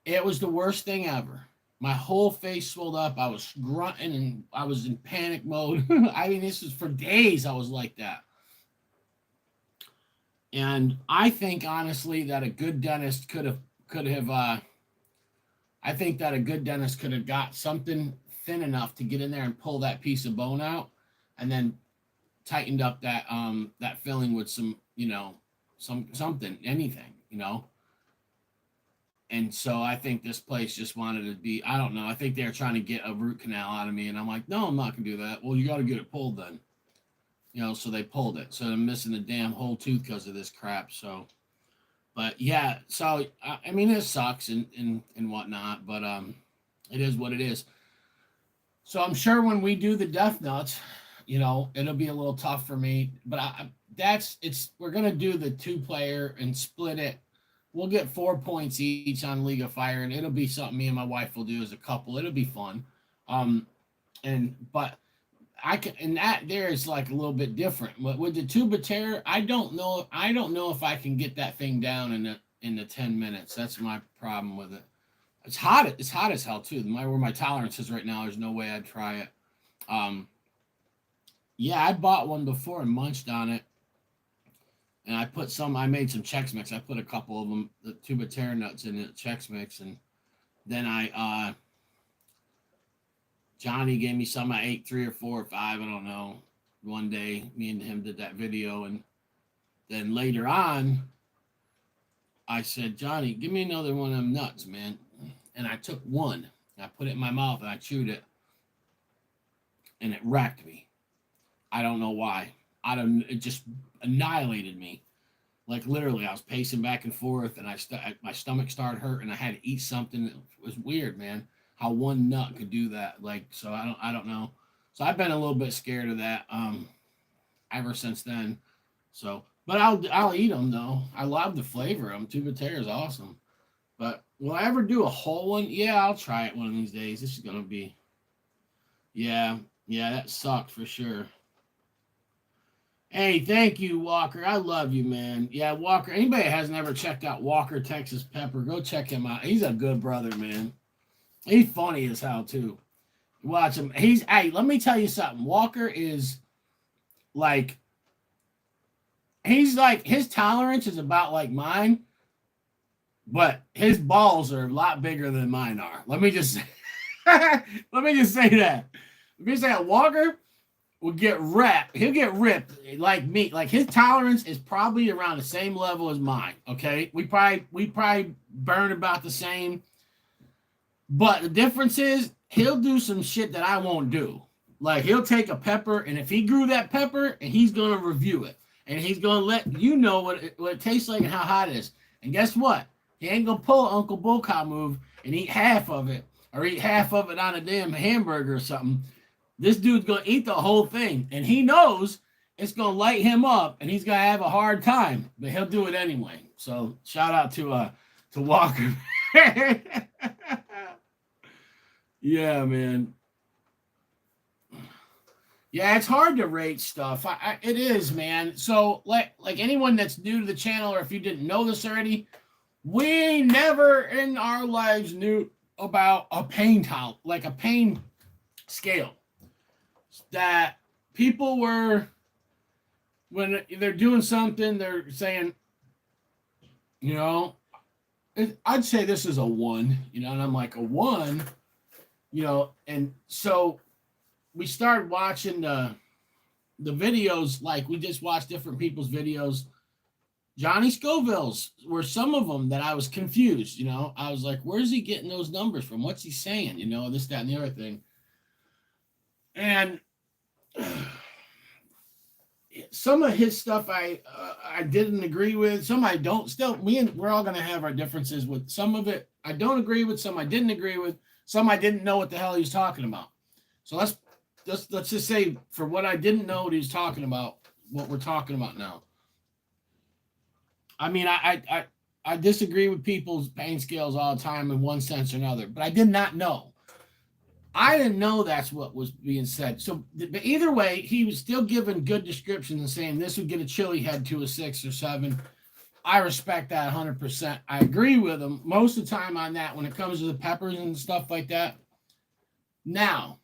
It was the worst thing ever. My whole face swelled up. I was grunting, and I was in panic mode. I mean, this was for days. I was like that. And I think honestly that a good dentist could have I think that a good dentist could have got something thin enough to get in there and pull that piece of bone out, and then tightened up that filling with some, something, anything, And so I think this place just wanted to be, I don't know. I think they're trying to get a root canal out of me, and I'm like, no, I'm not gonna do that. Well, you got to get it pulled then. So they pulled it. So I'm missing the damn whole tooth because of this crap. So, but yeah, so I mean, it sucks and whatnot, but it is what it is. So I'm sure when we do the death nuts, it'll be a little tough for me. But we're gonna do the 2-player and split it. We'll get 4 points each on League of Fire, and it'll be something me and my wife will do as a couple. It'll be fun. But I can, and that there is like a little bit different. But with the tuba terror, I don't know if I can get that thing down in the 10 minutes. That's my problem with it. It's hot as hell too. Where my tolerance is right now, there's no way I'd try it. Yeah, I bought one before and munched on it. And I made some Chex Mix. I put a couple of them, the tuba terror nuts in the Chex Mix, and then Johnny gave me some. I ate 3 or 4 or 5, I don't know. One day, me and him did that video, and then later on, I said, Johnny, give me another one of them nuts, man. And I took one, and I put it in my mouth, and I chewed it, and it wrecked me. I don't know why. It just annihilated me. Like literally, I was pacing back and forth, and my stomach started hurt, and I had to eat something. It was weird, man. How one nut could do that. Like, so I don't know. So I've been a little bit scared of that ever since then. So, but I'll eat them though. I love the flavor of them. Tuba terre is awesome. But will I ever do a whole one? Yeah, I'll try it one of these days. This is gonna be. Yeah, that sucked for sure. Hey, thank you, Walker. I love you, man. Yeah, Walker. Anybody that hasn't ever checked out Walker Texas Pepper, go check him out. He's a good brother, man. He's funny as hell too. Watch him. Hey, let me tell you something. Walker is like his tolerance is about like mine, but his balls are a lot bigger than mine are. Let me just say that. Let me say that Walker will get ripped. He'll get ripped like me. Like his tolerance is probably around the same level as mine. Okay, we probably burn about the same, but the difference is he'll do some shit that I won't do. Like he'll take a pepper, and if he grew that pepper, and he's gonna review it, and he's gonna let you know what it tastes like and how hot it is. And guess what? He ain't gonna pull Uncle Bullcow move and eat half of it, or eat half of it on a damn hamburger or something. This dude's gonna eat the whole thing, and he knows it's gonna light him up, and he's gonna have a hard time, but he'll do it anyway. So shout out to Walker. Yeah, man. Yeah, it's hard to rate stuff. It is, man. So like anyone that's new to the channel, or if you didn't know this already, we never in our lives knew about a pain tolerance, like a pain scale. That people were, when they're doing something, they're saying, you know, I'd say this is a 1, you know, and I'm like, a 1, you know, and so we started watching the videos, like we just watched different people's videos. Johnny Scoville's were some of them that I was confused, you know. I was like, where's he getting those numbers from? What's he saying? You know, this, that, and the other thing. And some of his stuff I didn't agree with. Some I don't. Still, we're all going to have our differences with some of it. I don't agree with. Some I didn't agree with. Some I didn't know what the hell he was talking about. So let's just say for what I didn't know what he was talking about, what we're talking about now. I mean, I disagree with people's pain scales all the time in one sense or another, but I did not know. I didn't know that's what was being said. So, but either way, he was still giving good descriptions and saying this would get a chili head to a 6 or 7. I respect that 100%. I agree with him most of the time on that when it comes to the peppers and stuff like that. Now,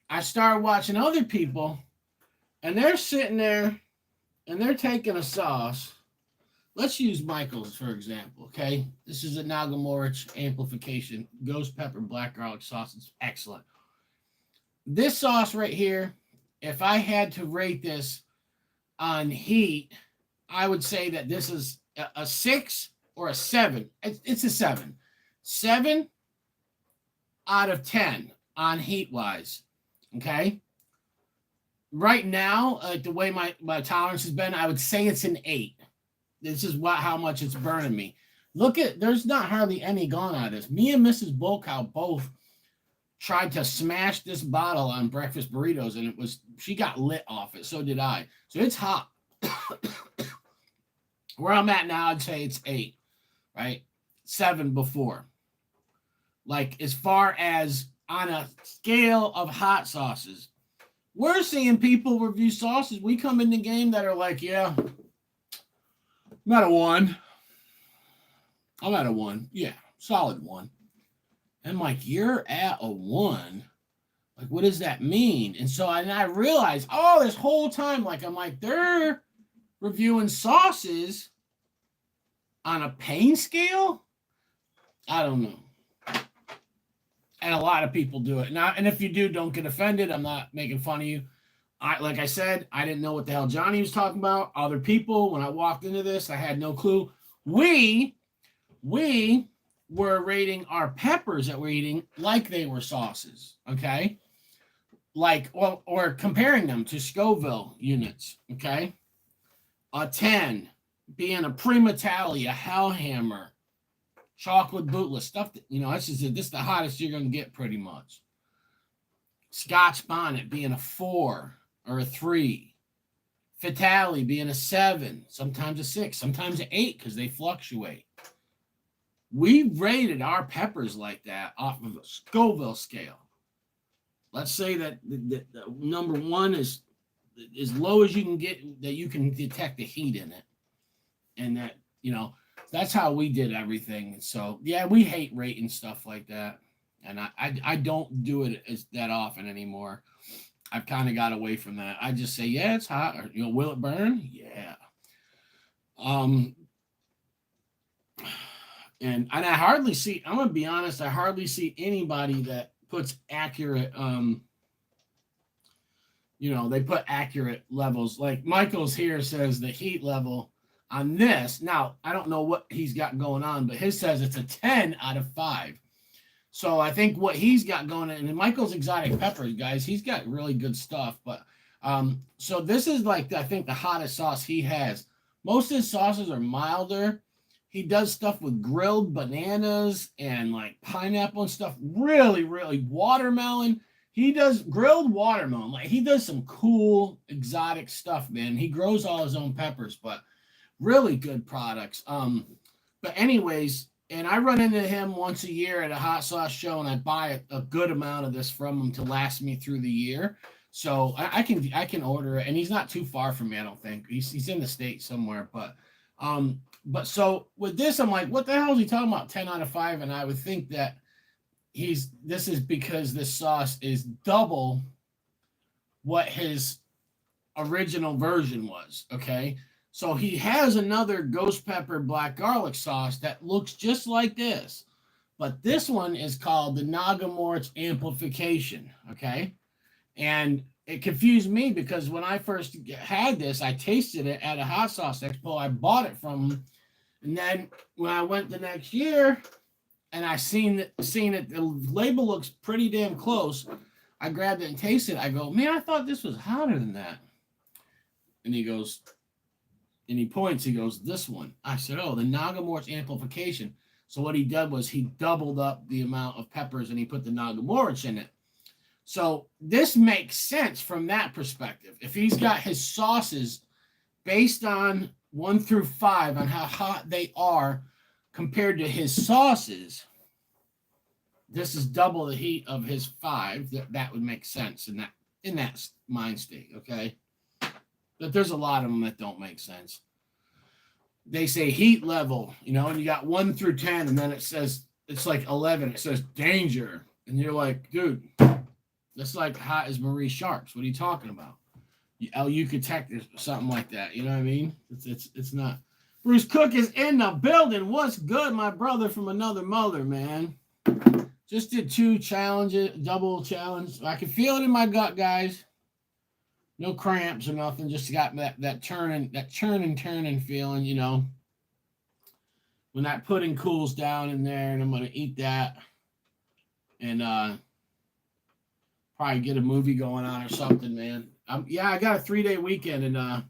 I started watching other people, and they're sitting there, and they're taking a sauce. Let's use Michael's, for example, okay? This is a Nagamorich amplification. Ghost pepper, black garlic sauce. It's excellent. This sauce right here, if I had to rate this on heat, I would say that this is a 6 or a 7. It's a 7. 7 out of 10 on heat-wise, okay? Right now, like the way my tolerance has been, I would say it's an 8. This is how much it's burning me. Look there's not hardly any gone out of this. Me and Mrs. Bullcow both tried to smash this bottle on breakfast burritos, and she got lit off it. So did I. So it's hot. Where I'm at now, I'd say it's 8, right? 7 before. Like as far as on a scale of hot sauces, we're seeing people review sauces. We come in the game that are like, yeah, I'm at a 1. I'm at a 1. Yeah, solid 1. And I'm like, you're at a 1? Like, what does that mean? And so I realized, this whole time, like, I'm like, they're reviewing sauces on a pain scale? I don't know. And a lot of people do it. Now, and if you do, don't get offended. I'm not making fun of you. Like I said, I didn't know what the hell Johnny was talking about. Other people, when I walked into this, I had no clue. We were rating our peppers that we're eating like they were sauces, okay? Or comparing them to Scoville units, okay? A 10, being a Prima Tally, a Hellhammer, chocolate bootless stuff that, this is the hottest you're gonna get pretty much. Scotch bonnet being a 4 or a 3. Fatale being a 7, sometimes a 6, sometimes an 8 because they fluctuate. We rated our peppers like that off of a Scoville scale. Let's say that the number 1 is as low as you can get, that you can detect the heat in it. And that, that's how we did everything. So, yeah, we hate rating stuff like that. And I don't do it that often anymore. I've kind of got away from that. I just say, yeah, it's hot. Or, will it burn? Yeah. And I hardly see, I'm going to be honest, I hardly see anybody that puts accurate, they put accurate levels. Like Michael's here says the heat level on this. Now, I don't know what he's got going on, but his says it's a 10 out of 5. So I think what he's got going on, and Michael's Exotic Peppers, guys, he's got really good stuff. But so this is like, I think, the hottest sauce he has. Most of his sauces are milder. He does stuff with grilled bananas and like pineapple and stuff. Really, really watermelon. He does grilled watermelon. Like he does some cool exotic stuff, man. He grows all his own peppers, but really good products. But anyways, and I run into him once a year at a hot sauce show, and I buy a good amount of this from him to last me through the year. So I can order it, and he's not too far from me. I don't think he's in the States somewhere. But so with this, I'm like, what the hell is he talking about? 10 out of 5, and I would think that this is because this sauce is double what his original version was. Okay. So he has another ghost pepper black garlic sauce that looks just like this, but this one is called the Nagamort's Amplification, okay? And it confused me because when I first had this, I tasted it at a hot sauce expo. I bought it from him, and then when I went the next year and I seen it, the label looks pretty damn close. I grabbed it and tasted it. I go, man, I thought this was hotter than that. And he goes, and he points, he goes, this one. I said, oh, the Nagamort's Amplification. So what he did was he doubled up the amount of peppers and he put the Nagamort's in it. So this makes sense from that perspective. If he's got his sauces based on 1 through 5 on how hot they are compared to his sauces, this is double the heat of his 5. That would make sense in that mind state, okay? But there's a lot of them that don't make sense. They say heat level, and you got 1 through 10, and then it says, it's like 11. It says danger. And you're like, dude, that's like hot as Marie Sharps. What are you talking about? You could tech or something like that. You know what I mean? It's not. Bruce Cook is in the building. What's good, my brother from another mother, man? Just did 2 challenges, double challenge. I can feel it in my gut, guys. No cramps or nothing. Just got that churning feeling, when that pudding cools down in there, and I'm gonna eat that and probably get a movie going on or something, man. I got a 3-day weekend and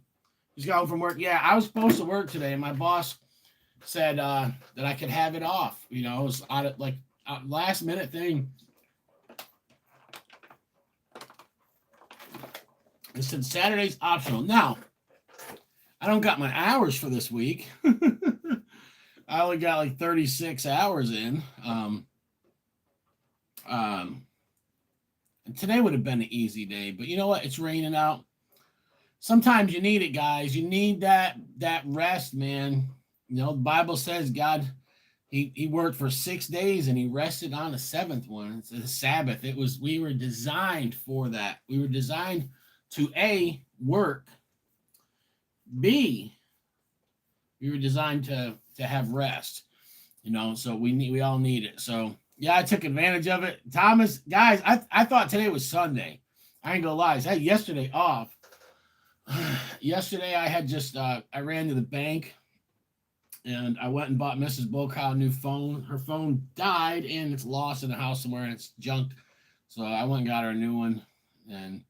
just got home from work. Yeah, I was supposed to work today, and my boss said that I could have it off. It was out of like a last minute thing. It said Saturday's optional. Now, I don't got my hours for this week. I only got like 36 hours in. And today would have been an easy day, but you know what? It's raining out. Sometimes you need it, guys. You need that rest, man. The Bible says God, he worked for 6 days and he rested on the 7th one. It's a Sabbath. We were designed for that. We were designed to A, work, B, we were designed to have rest, so we all need it. So yeah, I took advantage of it. Thomas, guys, I thought today was Sunday. I ain't gonna lie, I had yesterday off. Yesterday I had just I ran to the bank and I went and bought Mrs. Bocow a new phone. Her phone died and it's lost in the house somewhere and it's junked. So I went and got her a new one, and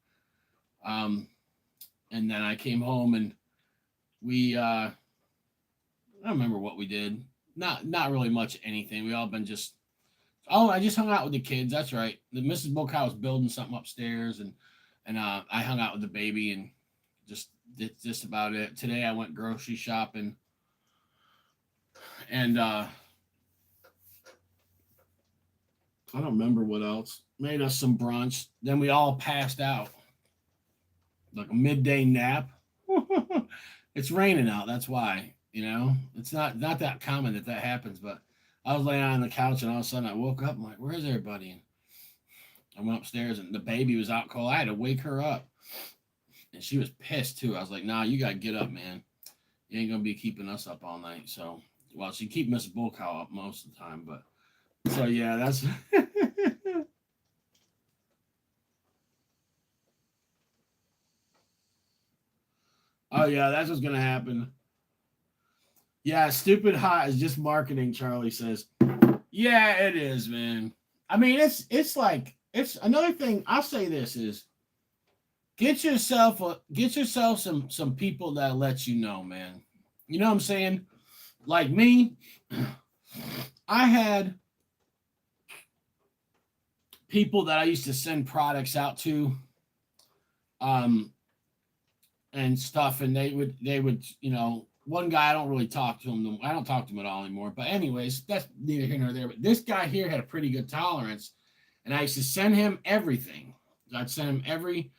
then I came home and we I don't remember what we did. Not really much anything. We all been just. Oh, I just hung out with the kids. That's right. The Mrs. Bocow was building something upstairs, and I hung out with the baby and just did just about it. Today I went grocery shopping and I don't remember what else. Made us some brunch. Then we all passed out like a midday nap. It's raining out. That's why. It's not that common that happens. But I was laying on the couch and all of a sudden I woke up. I'm like, "Where's everybody?" And I went upstairs and the baby was out cold. I had to wake her up, and she was pissed too. I was like, "Nah, you gotta get up, man. You ain't gonna be keeping us up all night." So, well, she keep Mrs. Bullcow up most of the time, but so yeah, that's. Oh yeah, that's what's gonna happen. Yeah, stupid hot is just marketing. Charlie says. Yeah, it is, man. I mean, it's like it's another thing. I'll say this is get yourself some people that let you know, man. You know what I'm saying? Like me, I had people that I used to send products out to, um, and stuff, and they would one guy I don't really talk to him. I don't talk to him at all anymore. But anyways, that's neither here nor there. But this guy here had a pretty good tolerance, and I used to send him everything. I'd send him every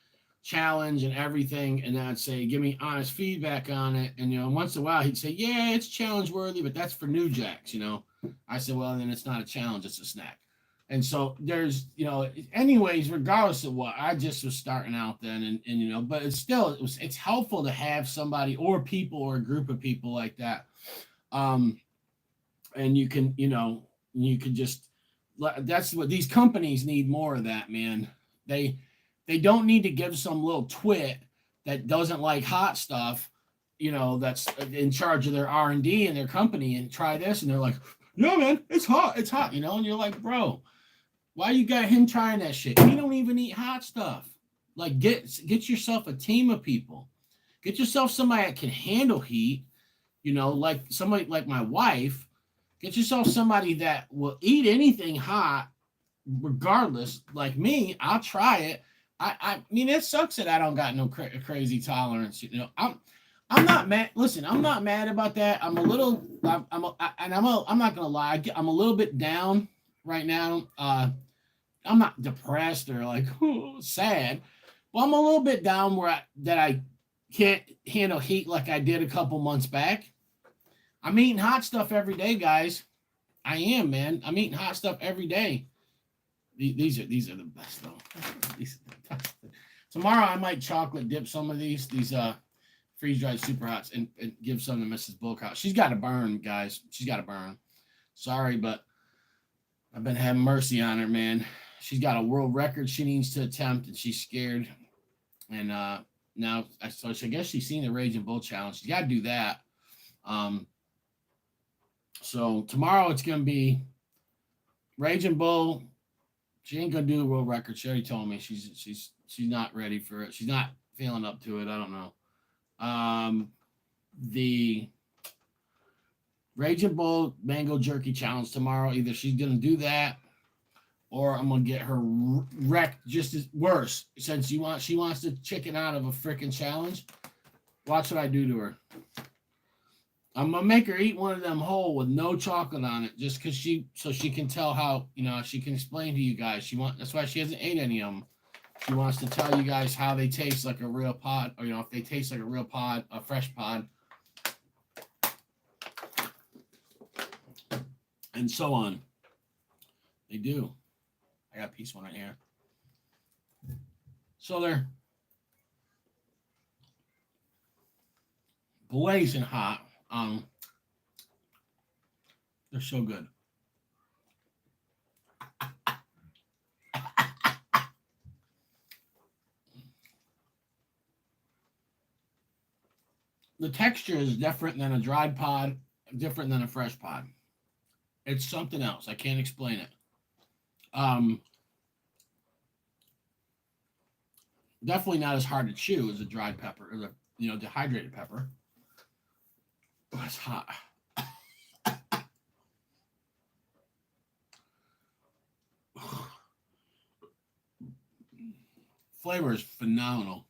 challenge and everything, and then I'd say, "Give me honest feedback on it." And once in a while he'd say, "Yeah, it's challenge worthy, but that's for new jacks." I said, "Well, then it's not a challenge; it's a snack." And so there's, anyways, regardless of what, I just was starting out then, and but it's still, it's helpful to have somebody or people or a group of people like that, um, and you can just, that's what these companies need more of that, man. They don't need to give some little twit that doesn't like hot stuff, that's in charge of their R&D and their company and try this, and they're like, "Yeah, man, it's hot, and you're like, "Bro, why you got him trying that shit? He don't even eat hot stuff." Like get yourself a team of people. Get yourself somebody that can handle heat, like somebody like my wife. Get yourself somebody that will eat anything hot regardless. Like me, I'll try it. I mean, it sucks that I don't got no crazy tolerance. I'm not mad. Listen, I'm not mad about that. I'm a little. I'm not gonna lie. I'm a little bit down right now. I'm not depressed or like sad. Well, I'm a little bit down that I can't handle heat like I did a couple months back. I'm eating hot stuff every day, guys. I am, man. I'm eating hot stuff every day. These are the best though. These are the best. Tomorrow I might chocolate dip some of these freeze dried super hots and give some to Mrs. Bullcock. She's got to burn, guys. She's got to burn. Sorry, but I've been having mercy on her, man. She's got a world record she needs to attempt, and she's scared. And now, so I guess she's seen the Raging Bull Challenge. She's got to do that. So tomorrow it's gonna be Raging Bull. She ain't gonna do a world record. She already told me she's not ready for it. She's not feeling up to it. I don't know. The Raging Bull Mango Jerky Challenge tomorrow. Either she's gonna do that, or I'm gonna get her wrecked just as worse. Since she wants to chicken out of a freaking challenge. Watch what I do to her. I'm gonna make her eat one of them whole with no chocolate on it, just because so she can tell how she can explain to you guys. That's why she hasn't ate any of them. She wants to tell you guys how they taste like a real pod, or if they taste like a real pod, a fresh pod, and so on. They do. I got a piece one right here. So they're blazing hot. They're so good. The texture is different than a dried pod, different than a fresh pod. It's something else. I can't explain it. Definitely not as hard to chew as a dried pepper, or the dehydrated pepper. Oh, it's hot. Flavor is phenomenal.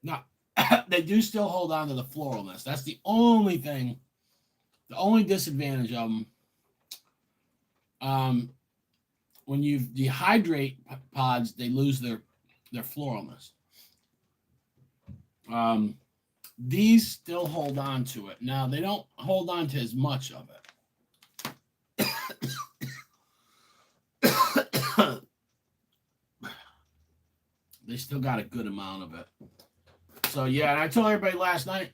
Now, they do still hold on to the floralness. That's the only thing, the only disadvantage of them. When you dehydrate pods, they lose their floralness. These still hold on to it. Now, they don't hold on to as much of it. They still got a good amount of it. So, yeah, and I told everybody last night,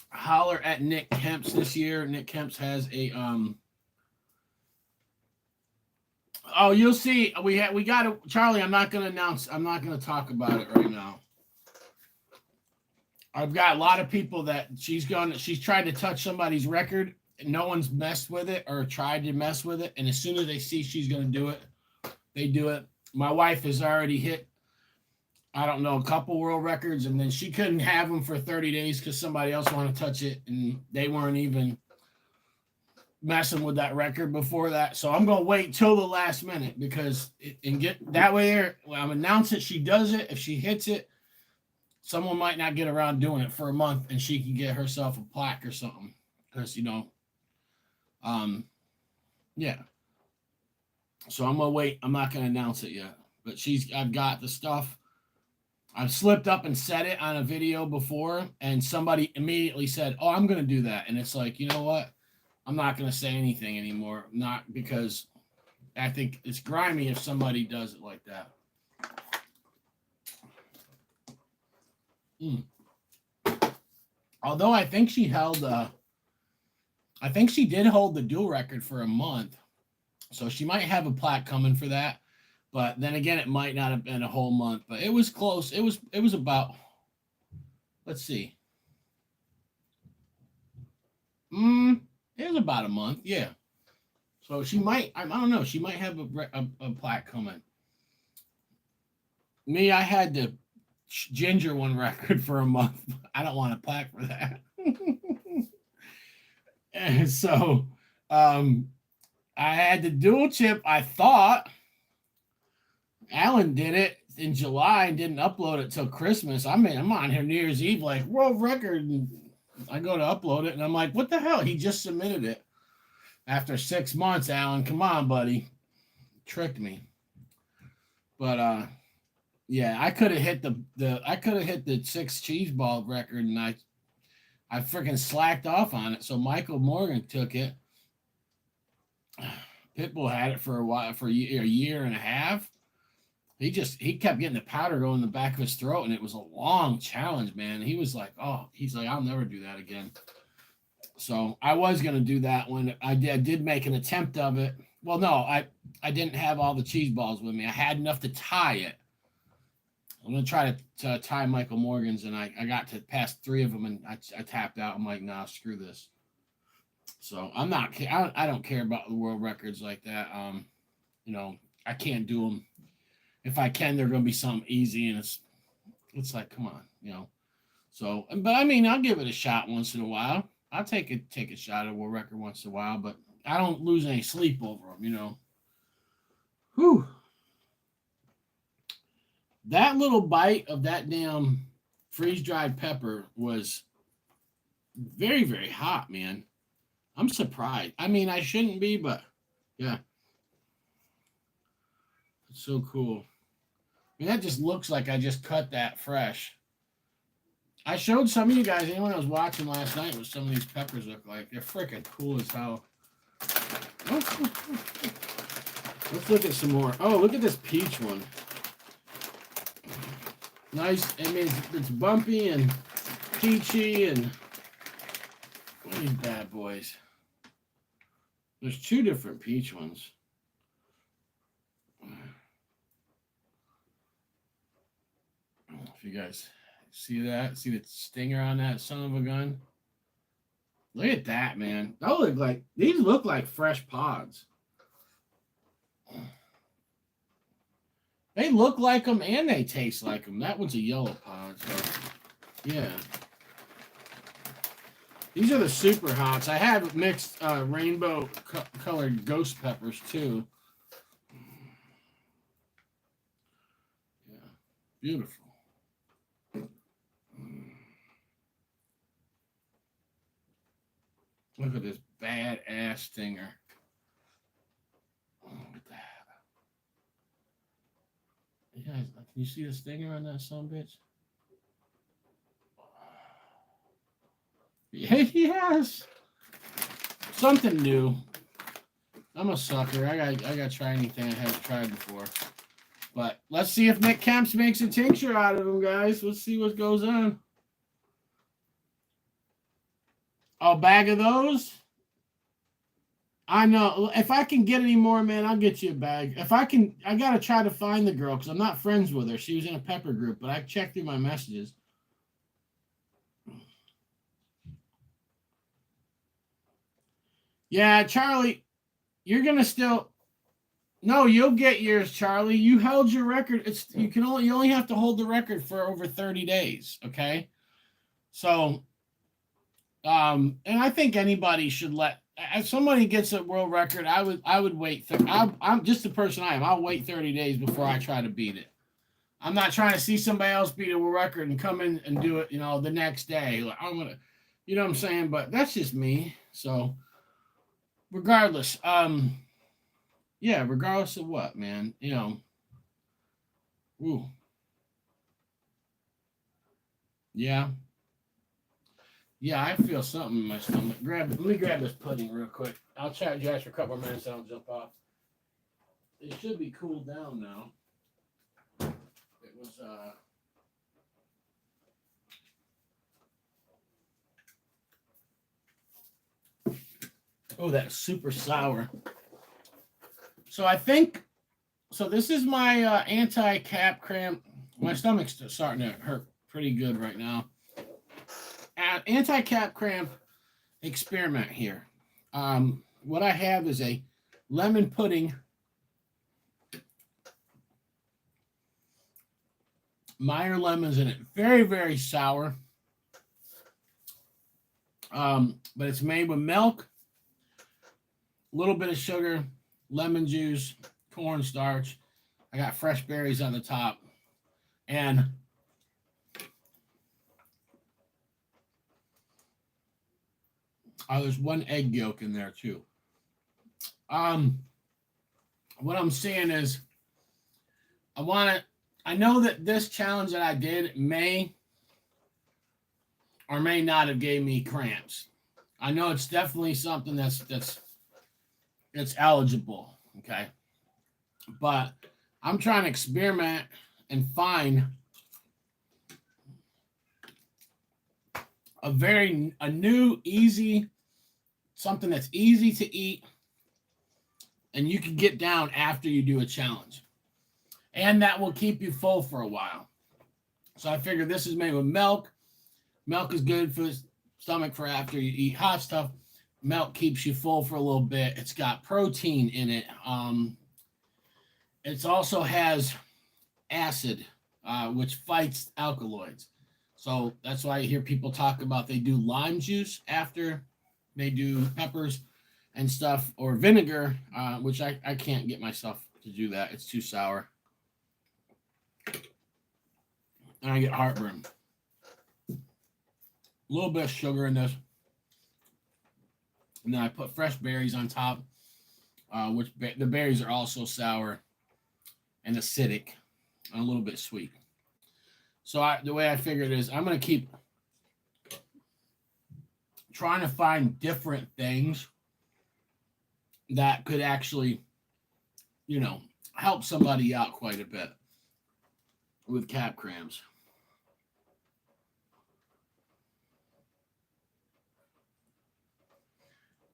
holler at Nick Kemp's this year. Nick Kemp's has a oh, you'll see. We got to, Charlie. I'm not going to talk about it right now. I've got a lot of people that she's tried to touch somebody's record. And no one's messed with it or tried to mess with it. And as soon as they see she's going to do it, they do it. My wife has already hit, I don't know, a couple world records, and then she couldn't have them for 30 days because somebody else wanted to touch it, and they weren't even messing with that record before that. So I'm gonna wait till the last minute because get that way there. When I'm announce it, she does it. If she hits it, someone might not get around doing it for a month, and she can get herself a plaque or something. Because yeah. So I'm gonna wait. I'm not gonna announce it yet. But I've got the stuff. I've slipped up and said it on a video before, and somebody immediately said, "Oh, I'm gonna do that." And it's like, you know what? I'm not gonna say anything anymore. Not because I think it's grimy if somebody does it like that. Although I think she did hold the dual record for a month. So she might have a plaque coming for that. But then again, it might not have been a whole month. But it was close. It was about, let's see. It was about a month, yeah. So she might, I don't know, she might have a plaque coming. Me, I had the ginger one record for a month. I don't want a plaque for that. And so I had the dual chip. I thought Alan did it in July and didn't upload it till Christmas. I'm on here New Year's Eve like world record, and I go to upload it and I'm like, what the hell? He just submitted it after 6 months. Alan, come on, buddy, tricked me. But yeah, I could have hit the 6 cheese ball record, and I freaking slacked off on it. So Michael Morgan took it. Pitbull had it for a while, for a year and a half. He kept getting the powder going in the back of his throat, and it was a long challenge, man. He was like, he's like, I'll never do that again. So I was gonna do that when I did make an attempt of it. Well, no, I didn't have all the cheese balls with me. I had enough to tie it. I'm gonna try to tie Michael Morgan's, and I got to past 3 of them, and I tapped out. I'm like, nah, screw this. So I don't care about the world records like that. I can't do them. If I can, they're gonna be something easy, and it's like, come on, So, but I mean, I'll give it a shot once in a while. I'll take a shot at a world record once in a while, but I don't lose any sleep over them, Whew. That little bite of that damn freeze-dried pepper was very, very hot, man. I'm surprised. I mean, I shouldn't be, but yeah. It's so cool. I mean, that just looks like I just cut that fresh. I showed some of you guys, anyone that was watching last night, what some of these peppers look like. They're freaking cool as hell. Let's look at some more. Oh, look at this peach one. Nice. I mean, it's bumpy and peachy, and what are these bad boys? There's 2 different peach ones. If you guys see that, see the stinger on that son of a gun. Look at that, man. These look like fresh pods. They look like them and they taste like them. That one's a yellow pod, so yeah. These are the super hots. I have mixed rainbow colored ghost peppers too. Beautiful. Look at this badass stinger. Look at that. You guys, can you see the stinger on that son bitch? Yes. Something new. I'm a sucker. I got to try anything I haven't tried before. But let's see if Nick Kemps makes a tincture out of them, guys. Let's see what goes on. A bag of those? I know. If I can get any more, man, I'll get you a bag. If I can, I got to try to find the girl because I'm not friends with her. She was in a pepper group, but I checked through my messages. Yeah, Charlie, you're going to still... No, you'll get yours, Charlie. You held your record. You only have to hold the record for over 30 days, okay? So, and I think anybody should if somebody gets a world record, I would wait. I'm just the person I am. I'll wait 30 days before I try to beat it. I'm not trying to see somebody else beat a world record and come in and do it, the next day. Like, I'm gonna, you know what I'm saying? But that's just me. So, regardless, yeah, regardless of what, man, ooh, yeah. Yeah, I feel something in my stomach. Let me grab this pudding real quick. I'll chat with you guys for a couple more minutes and I'll jump off. It should be cooled down now. It was, oh, that's super sour. So this is my anti-cap cramp. My stomach's starting to hurt pretty good right now. Anti-cap cramp experiment here. What I have is a lemon pudding, Meyer lemons in it. Very, very sour. But it's made with milk, a little bit of sugar, lemon juice, cornstarch. I got fresh berries on the top. And there's one egg yolk in there too. What I'm saying is I know that this challenge that I did may or may not have gave me cramps. I know it's definitely something that's eligible, okay? But I'm trying to experiment and find a new, easy, something that's easy to eat and you can get down after you do a challenge. And that will keep you full for a while. So I figured this is made with milk. Milk is good for the stomach for after you eat hot stuff. Milk keeps you full for a little bit. It's got protein in it. It also has acid, which fights alkaloids. So that's why I hear people talk about they do lime juice after they do peppers and stuff, or vinegar, which I can't get myself to do that. It's too sour. And I get heartburn. A little bit of sugar in this. And then I put fresh berries on top, which the berries are also sour and acidic and a little bit sweet. So the way I figured is I'm going to keep trying to find different things that could actually, help somebody out quite a bit with cap cramps.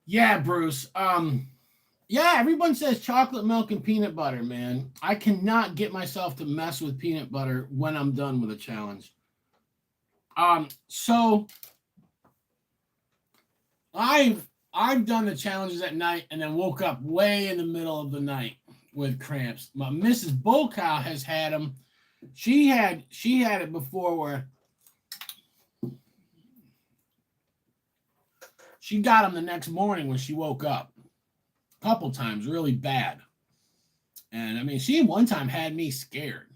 Yeah, Bruce. Yeah, everyone says chocolate milk and peanut butter, man. I cannot get myself to mess with peanut butter when I'm done with a challenge. So I've done the challenges at night and then woke up way in the middle of the night with cramps. My Mrs. Bullcow has had them. She had it before where she got them the next morning when she woke up. A couple times, really bad. And I mean, she one time had me scared.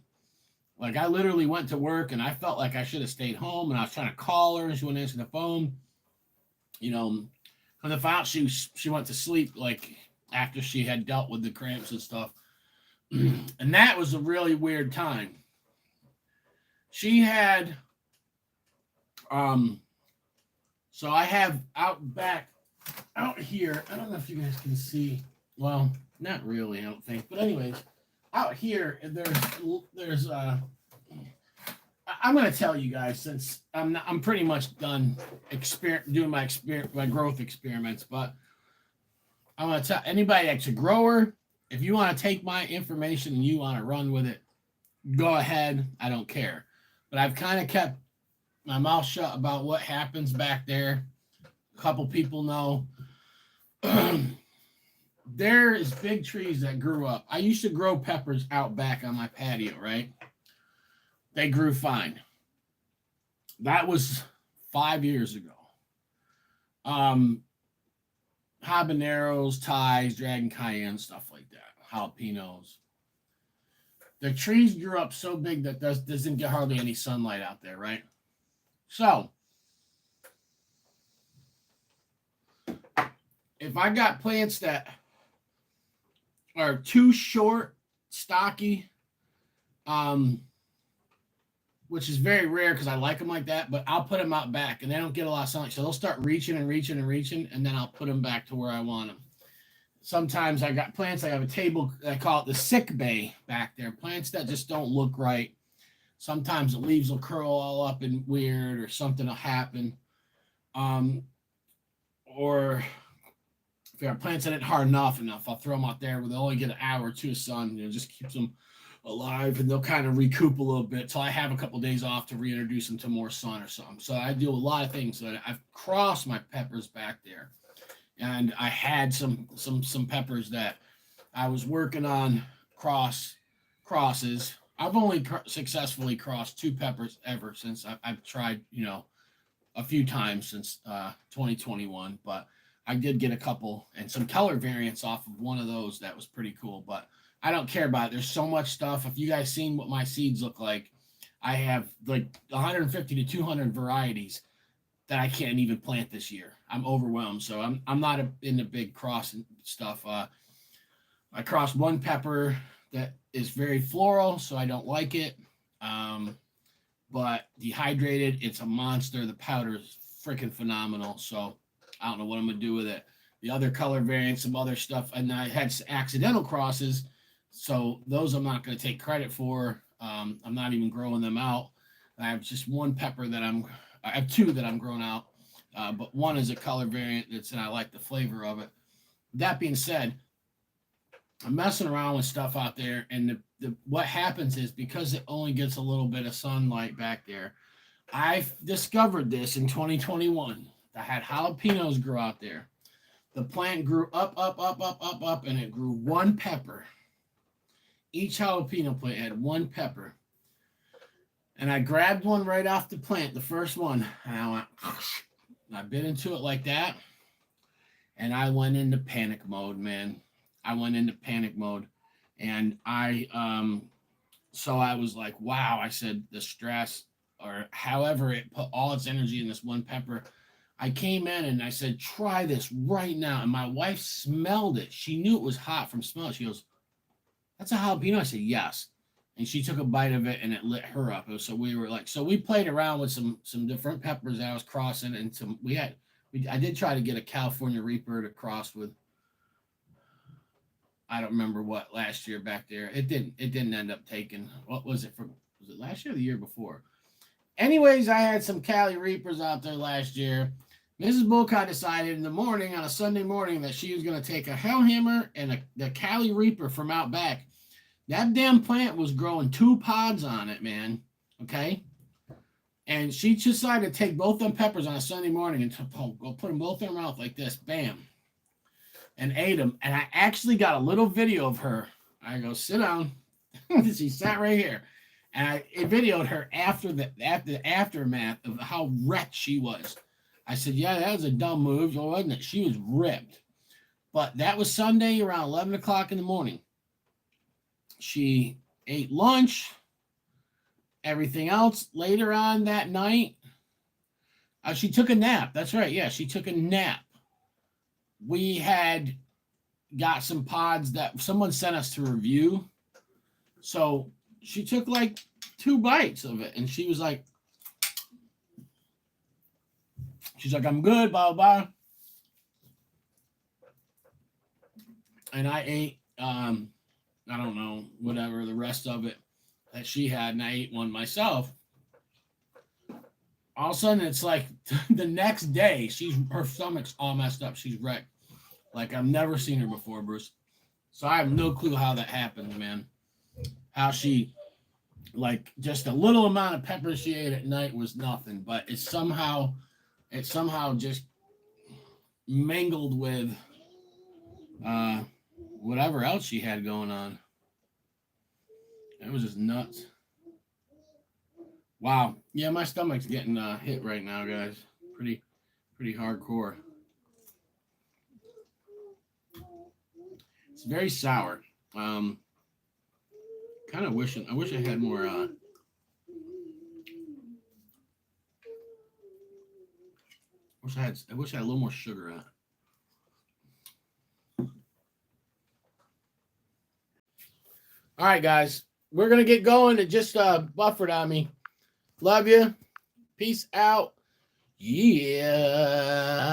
Like I literally went to work and I felt like I should have stayed home, and I was trying to call her and she wouldn't answer the phone. You know, when I found out she went to sleep like after she had dealt with the cramps and stuff. And that was a really weird time. She had so I have out here, I don't know if you guys can see. Well, not really, I don't think. But anyways, out here there's I'm gonna tell you guys, since I'm pretty much done doing my growth experiments, but I'm gonna tell anybody that's a grower, if you want to take my information and you want to run with it, go ahead. I don't care. But I've kind of kept my mouth shut about what happens back there. A couple people know. There is big trees that grew up. I used to grow peppers out back on my patio, right? They grew fine. That was 5 years ago. Habaneros, Thais, Dragon Cayenne, stuff like that. Jalapenos. The trees grew up so big that doesn't get hardly any sunlight out there, right? So, if I got plants that are too short, stocky, which is very rare because I like them like that, but I'll put them out back and they don't get a lot of sunlight. So they'll start reaching and reaching and reaching, and then I'll put them back to where I want them. Sometimes I got plants, I have a table, I call it the sick bay back there. Plants that just don't look right. Sometimes the leaves will curl all up and weird, or something will happen. Or if there are plants that aren't hard enough, I'll throw them out there where they'll only get an hour or two of sun. Just keeps them alive, and they'll kind of recoup a little bit till I have a couple of days off to reintroduce them to more sun or something. So I do a lot of things. So I've crossed my peppers back there. And I had some peppers that I was working on crosses. I've only successfully crossed 2 peppers ever since I've tried, a few times since 2021. But I did get a couple and some color variants off of one of those that was pretty cool. But I don't care about it. There's so much stuff. If you guys seen what my seeds look like, I have like 150 to 200 varieties that I can't even plant this year. I'm overwhelmed. So I'm not into big crossing stuff. I crossed one pepper that is very floral, so I don't like it. But dehydrated, it's a monster. The powder is freaking phenomenal. So I don't know what I'm gonna do with it. The other color variants, some other stuff, and I had accidental crosses, so those I'm not gonna take credit for. I'm not even growing them out. I have just one pepper I have 2 that I'm growing out, but one is a color variant and I like the flavor of it. That being said, I'm messing around with stuff out there, and what happens is, because it only gets a little bit of sunlight back there, I discovered this in 2021. I had jalapenos grow out there. The plant grew up, and it grew 1 pepper. Each jalapeno plant had 1 pepper. And I grabbed one right off the plant, the first one, and I went, I bit into it like that, and I went into panic mode, man. I went into panic mode, and so I was like, wow. I said, the stress, or however it put all its energy in this 1 pepper. I came in and I said, try this right now. And my wife smelled it. She knew it was hot from smell. She goes, that's a jalapeno? I said, yes. And she took a bite of it, and it lit her up. So we played around with some different peppers that I was crossing, and I did try to get a California Reaper to cross with. I don't remember what last year back there. It didn't end up taking. What was it was it last year or the year before? Anyways, I had some Cali Reapers out there last year. Mrs. Bulcott decided in the morning, on a Sunday morning, that she was going to take a Hellhammer and the Cali Reaper from out back. That damn plant was growing 2 pods on it, man. Okay? And she decided to take both them peppers on a Sunday morning and go put them both in her mouth like this. Bam. And ate them. And I actually got a little video of her. I go, sit down. She sat right here. And I videoed her after the aftermath of how wrecked she was. I said, yeah, that was a dumb move, wasn't it? She was ripped. But that was Sunday around 11 o'clock in the morning. She ate lunch. everything else later on that night, she took a nap. That's right. Yeah, she took a nap. We had got some pods that someone sent us to review. So she took like 2 bites of it and she was like, I'm good, blah, blah, blah. And I ate, I don't know, whatever, the rest of it that she had, and I ate one myself. All of a sudden, it's like the next day, her stomach's all messed up. She's wrecked. Like, I've never seen her before, Bruce. So I have no clue how that happened, man. How she, like, just a little amount of pepper she ate at night was nothing, but it somehow just mingled with whatever else she had going on. It was just nuts. Wow. Yeah, my stomach's getting hit right now, guys. Pretty hardcore. It's very sour. Kind of wishing. I wish I had more. I wish I had a little more sugar in it. All right, guys, we're gonna get going. It just buffered on me. Love you. Peace out. Yeah.